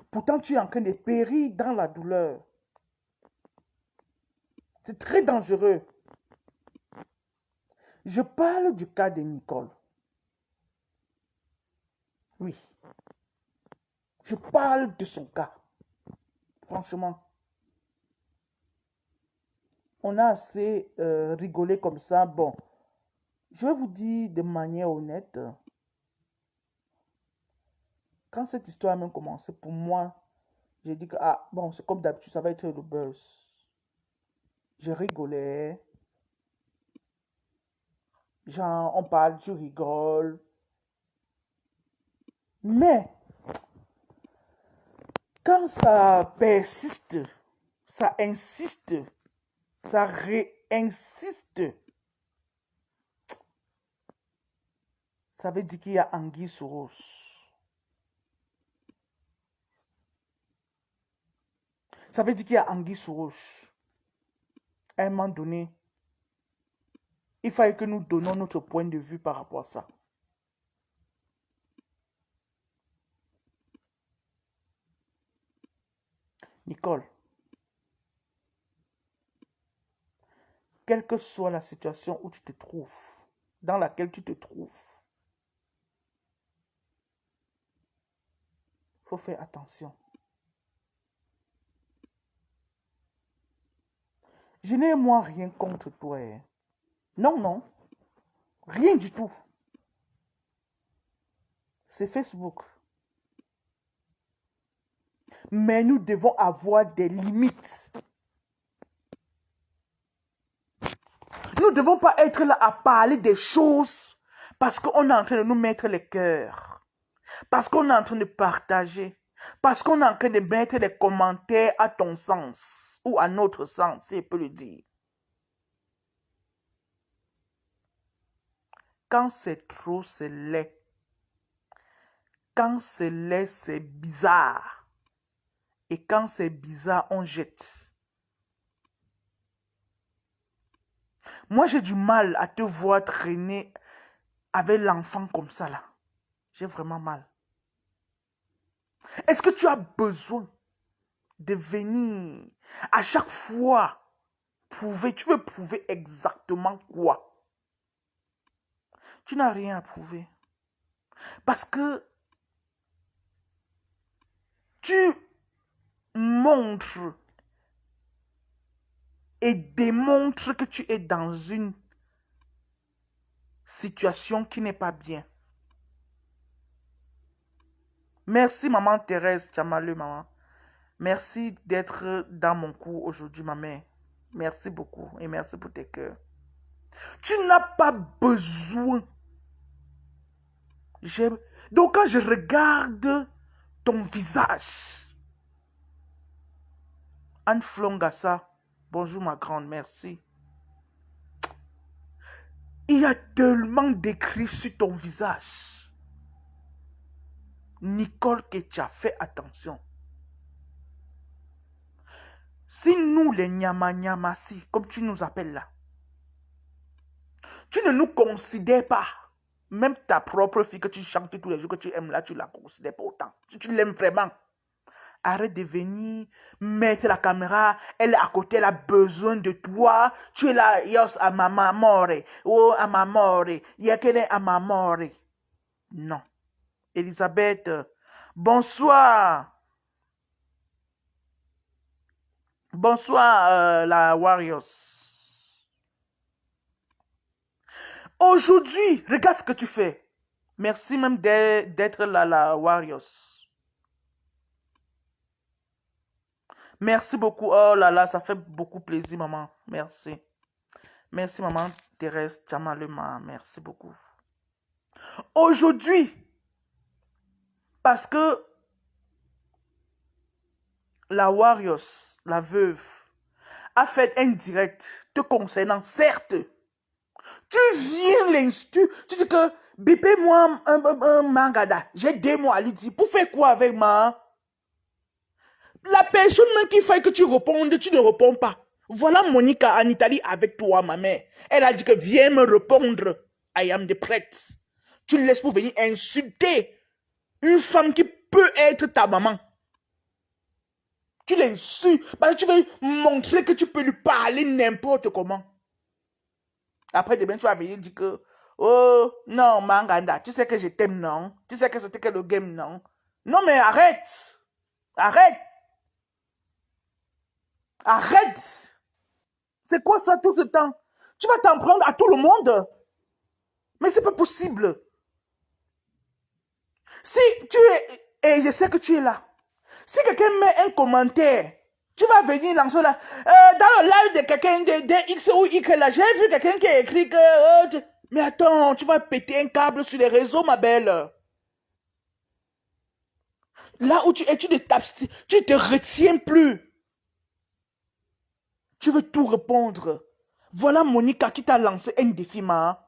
Pourtant, tu es en train de périr dans la douleur. C'est très dangereux. Je parle du cas de Nicole. Oui. Je parle de son cas. Franchement. On a assez rigolé comme ça. Bon, je vais vous dire de manière honnête. Quand cette histoire a même commencé, pour moi, j'ai dit que, ah, bon, c'est comme d'habitude, ça va être le buzz. Je rigolais. Genre, on parle, tu rigoles. Mais, quand ça persiste, ça insiste, ça réinsiste, ça veut dire qu'il y a anguille sous roche. Ça veut dire qu'il y a anguille sous roche. À un moment donné, il fallait que nous donnions notre point de vue par rapport à ça. Nicole, quelle que soit la situation où tu te trouves, dans laquelle tu te trouves, il faut faire attention. Je n'ai moi rien contre toi. Non, non. Rien du tout. C'est Facebook. Mais nous devons avoir des limites. Nous ne devons pas être là à parler des choses parce qu'on est en train de nous mettre les cœurs. Parce qu'on est en train de partager. Parce qu'on est en train de mettre les commentaires à ton sens. Ou à notre sens, si je peux le dire. Quand c'est trop, c'est laid. Quand c'est laid, c'est bizarre. Et quand c'est bizarre, on jette. Moi, j'ai du mal à te voir traîner avec l'enfant comme ça, là. J'ai vraiment mal. Est-ce que tu as besoin de venir à chaque fois prouver? Tu veux prouver exactement quoi? Tu n'as rien à prouver. Parce que tu montres et démontres que tu es dans une situation qui n'est pas bien. Merci, maman Thérèse Tchamaleu, maman. Merci d'être dans mon cours aujourd'hui, ma mère. Merci beaucoup et merci pour tes cœurs. Tu n'as pas besoin. Donc, quand je regarde ton visage, Anne Flongassa, bonjour ma grande, merci. Il y a tellement d'écrits sur ton visage. Nicole, que tu as fait attention. Si nous, les nyama-nyamassi, comme tu nous appelles là, tu ne nous considères pas, même ta propre fille que tu chantes tous les jours, que tu aimes là, tu ne la considères pas autant. Si tu l'aimes vraiment, arrête de venir mettre la caméra, elle est à côté, elle a besoin de toi. Tu es là, yos a mama more, oh a mamore, yakene a mamore. Non. Elisabeth, bonsoir. Bonsoir, la Warriors. Aujourd'hui, regarde ce que tu fais. Merci même d'être là, la Warriors. Merci beaucoup. Oh là là, ça fait beaucoup plaisir, maman. Merci. Merci, maman Thérèse Tchamalema. Merci beaucoup. Aujourd'hui, parce que la Warriors, la veuve, a fait un direct te concernant, certes. Tu viens l'institut, tu dis que bipez-moi un mangada. J'ai 2 mois à lui dire. Pour faire quoi avec moi? La personne même qu'il faille que tu répondes, tu ne réponds pas. Voilà Monica en Italie avec toi, ma mère. Elle a dit que viens me répondre. I am the prête. Tu le laisses pour venir insulter une femme qui peut être ta maman. Tu l'insultes parce que tu veux montrer que tu peux lui parler n'importe comment. Après, demain, tu vas venir dire que oh, non, Manganda, tu sais que je t'aime, non? Tu sais que c'était que le game, non? Non, mais arrête! Arrête! Arrête! C'est quoi ça tout ce temps? Tu vas t'en prendre à tout le monde? Mais c'est pas possible. Si tu es, et je sais que tu es là, si quelqu'un met un commentaire, tu vas venir lancer là, dans le live de quelqu'un de X ou Y là, j'ai vu quelqu'un qui a écrit que, mais attends, tu vas péter un câble sur les réseaux, ma belle. Là où tu es, tu ne te retiens plus. Tu veux tout répondre. Voilà Monica qui t'a lancé un défi, ma.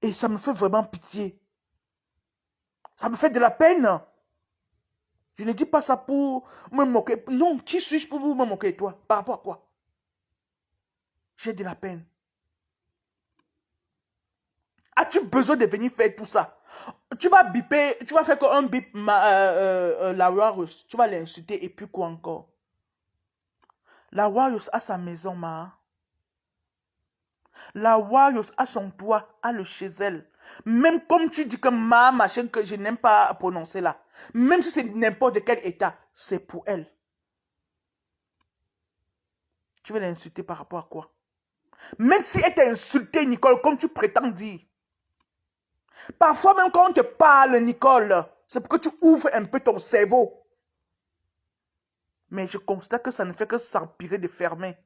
Et ça me fait vraiment pitié. Ça me fait de la peine. Je ne dis pas ça pour me moquer. Non, qui suis-je pour me moquer, toi? Par rapport à quoi? J'ai de la peine. As-tu besoin de venir faire tout ça? Tu vas biper, tu vas faire qu'un bip, la Warriors, tu vas l'insulter et puis quoi encore? La Warriors a sa maison, ma. La Warriors a son toit, a le chez elle. Même comme tu dis que ma machin que je n'aime pas prononcer là. Même si c'est n'importe quel état, c'est pour elle. Tu veux l'insulter par rapport à quoi? Même si elle t'a insulté, Nicole, comme tu prétends dire. Parfois même quand on te parle, Nicole, c'est pour que tu ouvres un peu ton cerveau. Mais je constate que ça ne fait que s'empirer de fermer.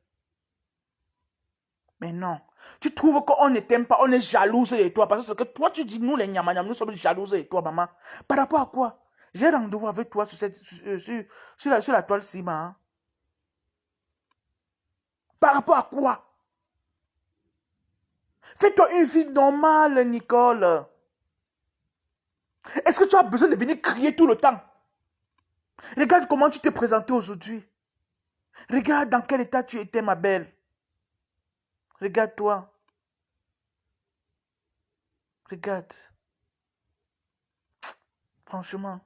Mais non. Tu trouves qu'on ne t'aime pas, on est jalouse de toi. Parce que ce que toi tu dis, nous les Nyamanyam, nous sommes jalouses de toi, maman. Par rapport à quoi? J'ai rendez-vous avec toi sur la toile ciment. Hein? Par rapport à quoi? Fais-toi une vie normale, Nicole. Est-ce que tu as besoin de venir crier tout le temps? Regarde comment tu t'es présenté aujourd'hui. Regarde dans quel état tu étais, ma belle. Regarde-toi. Regarde. Franchement.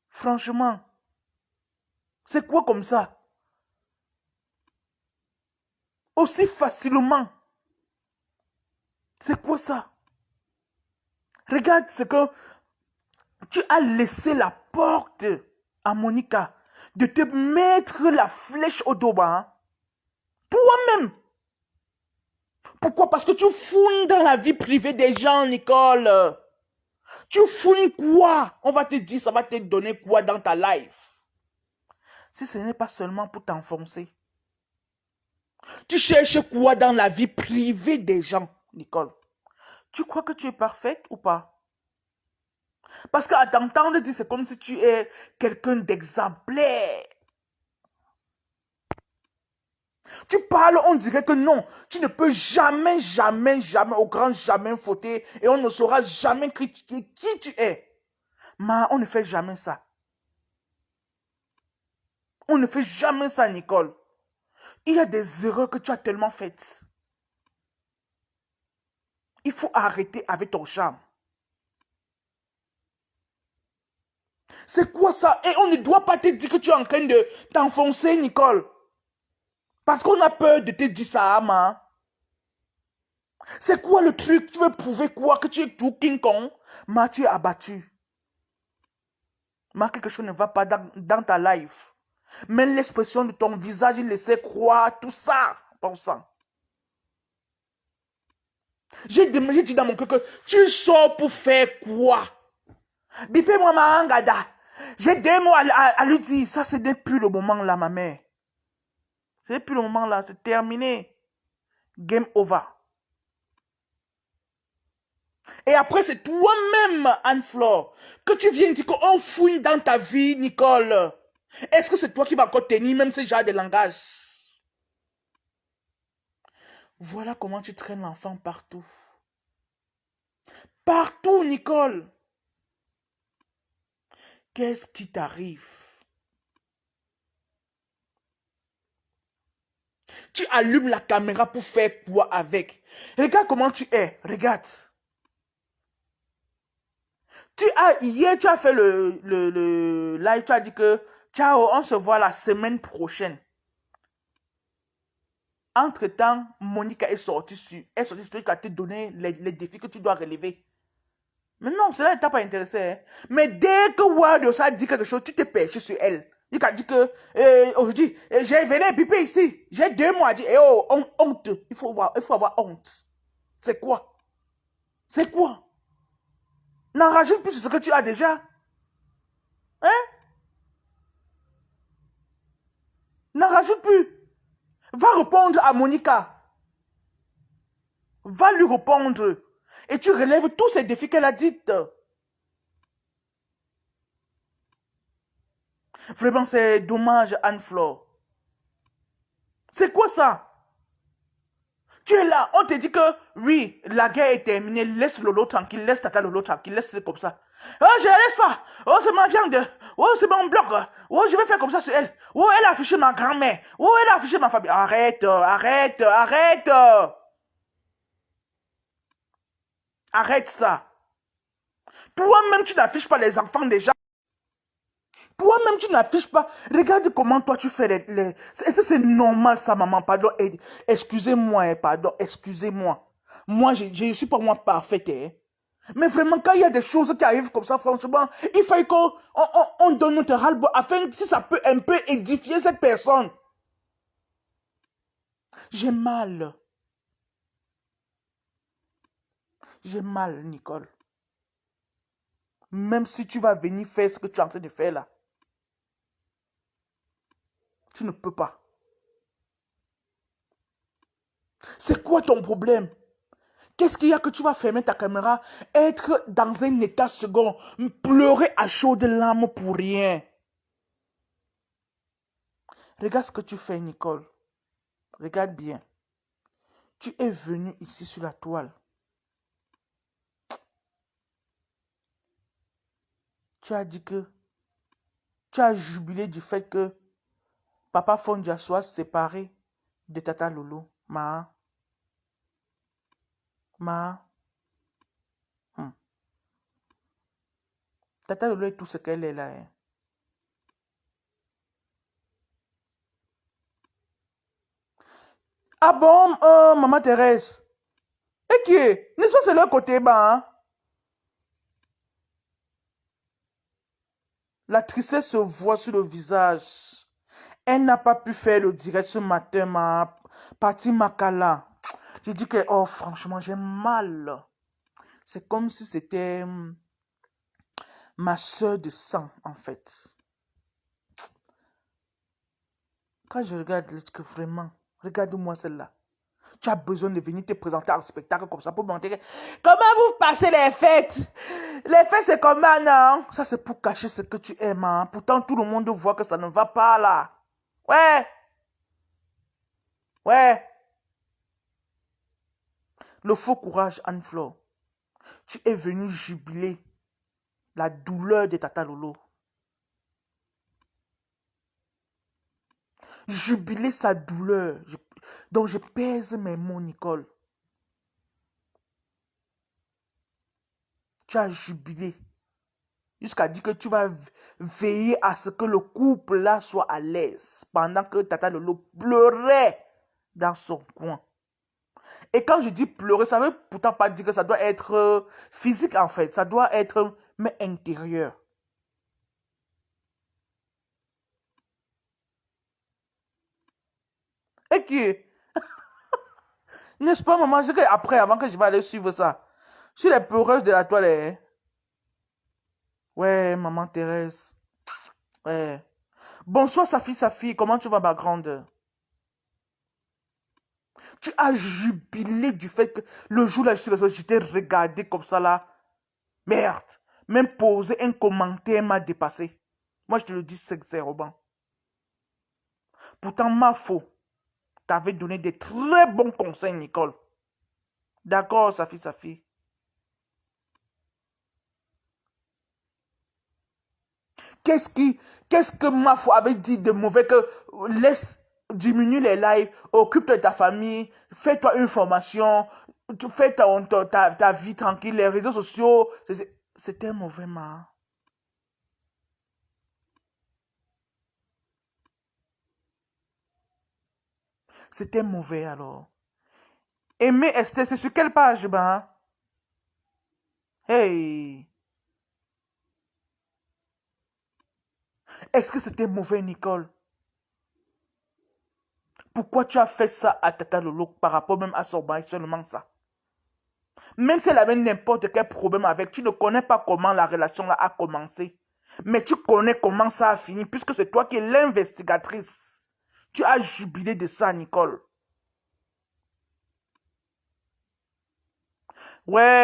Franchement. C'est quoi comme ça? Aussi facilement. C'est quoi ça? Regarde ce que tu as laissé la porte à Monica de te mettre la flèche au dos bas. Hein? Toi-même. Pourquoi? Parce que tu fouilles dans la vie privée des gens, Nicole. Tu fouilles quoi? On va te dire, ça va te donner quoi dans ta life? Si ce n'est pas seulement pour t'enfoncer. Tu cherches quoi dans la vie privée des gens, Nicole? Tu crois que tu es parfaite ou pas? Parce qu'à t'entendre dire, c'est comme si tu es quelqu'un d'exemplaire. Tu parles, on dirait que non, tu ne peux jamais, jamais, jamais, au grand jamais fauter et on ne saura jamais critiquer qui tu es. Mais on ne fait jamais ça. On ne fait jamais ça, Nicole. Il y a des erreurs que tu as tellement faites. Il faut arrêter avec ton charme. C'est quoi ça? Et on ne doit pas te dire que tu es en train de t'enfoncer, Nicole. Parce qu'on a peur de te dire ça, Ama. C'est quoi le truc? Tu veux prouver quoi? Que tu es tout King Kong? Mais tu es abattu. Mais quelque chose ne va pas dans ta life. Mais l'expression de ton visage, il laissait croire tout ça. Bon sang. J'ai dit dans mon cœur que tu sors pour faire quoi? Bipez-moi ma hangada. J'ai 2 mots à lui dire. Ça, ce n'est plus le moment là, ma mère. Ce n'est plus le moment là. C'est terminé. Game over. Et après, c'est toi-même, Anne-Flore, que tu viens dire qu'on fouille dans ta vie, Nicole. Est-ce que c'est toi qui vas encore tenir même ce genre de langage? Voilà comment tu traînes l'enfant partout. Partout, Nicole. Qu'est-ce qui t'arrive? Tu allumes la caméra pour faire quoi avec? Regarde comment tu es. Regarde. Hier, tu as fait le live. Tu as dit que, ciao, on se voit la semaine prochaine. Entre-temps, Monica est sortie sur truc à te donner les défis que tu dois relever. Mais non, cela ne t'a pas intéressé. Hein? Mais dès que Ward a dit quelque chose, tu t'es perché sur elle. Il a dit que, aujourd'hui, j'ai venu piper ici. J'ai 2 mois à dire, oh, honte. Il faut avoir honte. C'est quoi? C'est quoi? N'en rajoute plus sur ce que tu as déjà. Hein? N'en rajoute plus. Va répondre à Monica. Va lui répondre. Et tu relèves tous ces défis qu'elle a dit. Vraiment, c'est dommage, Anne-Flore. C'est quoi ça? Tu es là, on te dit que, oui, la guerre est terminée, laisse Lolo tranquille, laisse Tata Lolo tranquille, laisse comme ça. Oh, je la laisse pas. Oh, c'est ma viande. Oh, c'est mon bloc. Oh, je vais faire comme ça sur elle. Oh, elle a affiché ma grand-mère. Oh, elle a affiché ma famille. Arrête, arrête, arrête. Arrête ça. Toi-même, tu n'affiches pas les enfants des gens. Toi-même, tu n'affiches pas. Regarde comment toi, tu fais Est-ce que c'est normal ça, maman? Pardon. Excusez-moi, pardon. Excusez-moi. Moi, je ne suis pas moi parfaite. Hein. Mais vraiment, quand il y a des choses qui arrivent comme ça, franchement, il faut qu'on donne notre ras-le-bol afin que si ça peut un peu édifier cette personne. J'ai mal. J'ai mal, Nicole. Même si tu vas venir faire ce que tu es en train de faire là. Tu ne peux pas. C'est quoi ton problème? Qu'est-ce qu'il y a que tu vas fermer ta caméra, être dans un état second, pleurer à chaudes larmes pour rien? Regarde ce que tu fais, Nicole. Regarde bien. Tu es venu ici sur la toile. Tu as dit que tu as jubilé du fait que Papa Fondia soit séparé de Tata Lolo. Ma. Tata Lolo est tout ce qu'elle est là. Hein. Ah bon, Maman Thérèse. Et qui est? N'est-ce pas c'est leur côté bas, hein? La tristesse se voit sur le visage. Elle n'a pas pu faire le direct ce matin, ma partie Makala. J'ai dit que, oh, franchement, j'ai mal. C'est comme si c'était ma soeur de sang, en fait. Quand je regarde, je dis que vraiment, regarde-moi celle-là. Tu as besoin de venir te présenter en spectacle comme ça pour montrer comment vous passez les fêtes. Les fêtes, c'est comment, non? Ça, c'est pour cacher ce que tu aimes. Hein? Pourtant, tout le monde voit que ça ne va pas là. Ouais. Ouais. Le faux courage, Anne-Fleur. Tu es venu jubiler la douleur de Tata Lolo. Jubiler sa douleur. Donc, je pèse mes mots, Nicole. Tu as jubilé. Jusqu'à dire que tu vas veiller à ce que le couple là soit à l'aise. Pendant que Tata Lolo pleurait dans son coin. Et quand je dis pleurer, ça veut pourtant pas dire que ça doit être physique en fait. Ça doit être mais intérieur. Et qui n'est-ce pas maman? Je dis après, avant que je vais aller suivre ça. Sur les pleureuses de la toilette. Ouais, maman Thérèse. Ouais. Bonsoir sa fille. Comment tu vas ma grande? Tu as jubilé du fait que le jour là, je t'ai regardé comme ça là. Merde. Même poser un commentaire m'a dépassé. Moi, je te le dis sincèrement. Pourtant, ma faute. T'avais donné des très bons conseils, Nicole. D'accord, sa fille. Qu'est-ce que Mafo avait dit de mauvais que laisse diminuer les lives, occupe-toi de ta famille, fais-toi une formation, fais ta vie tranquille, les réseaux sociaux, c'était mauvais, ma. C'était mauvais alors. Aimer Esther, c'est sur quelle page, ben? Hey! Est-ce que c'était mauvais, Nicole? Pourquoi tu as fait ça à Tata Lolo par rapport même à son bail, seulement ça? Même si elle avait n'importe quel problème avec, tu ne connais pas comment la relation là a commencé. Mais tu connais comment ça a fini, puisque c'est toi qui es l'investigatrice. Tu as jubilé de ça, Nicole. Ouais.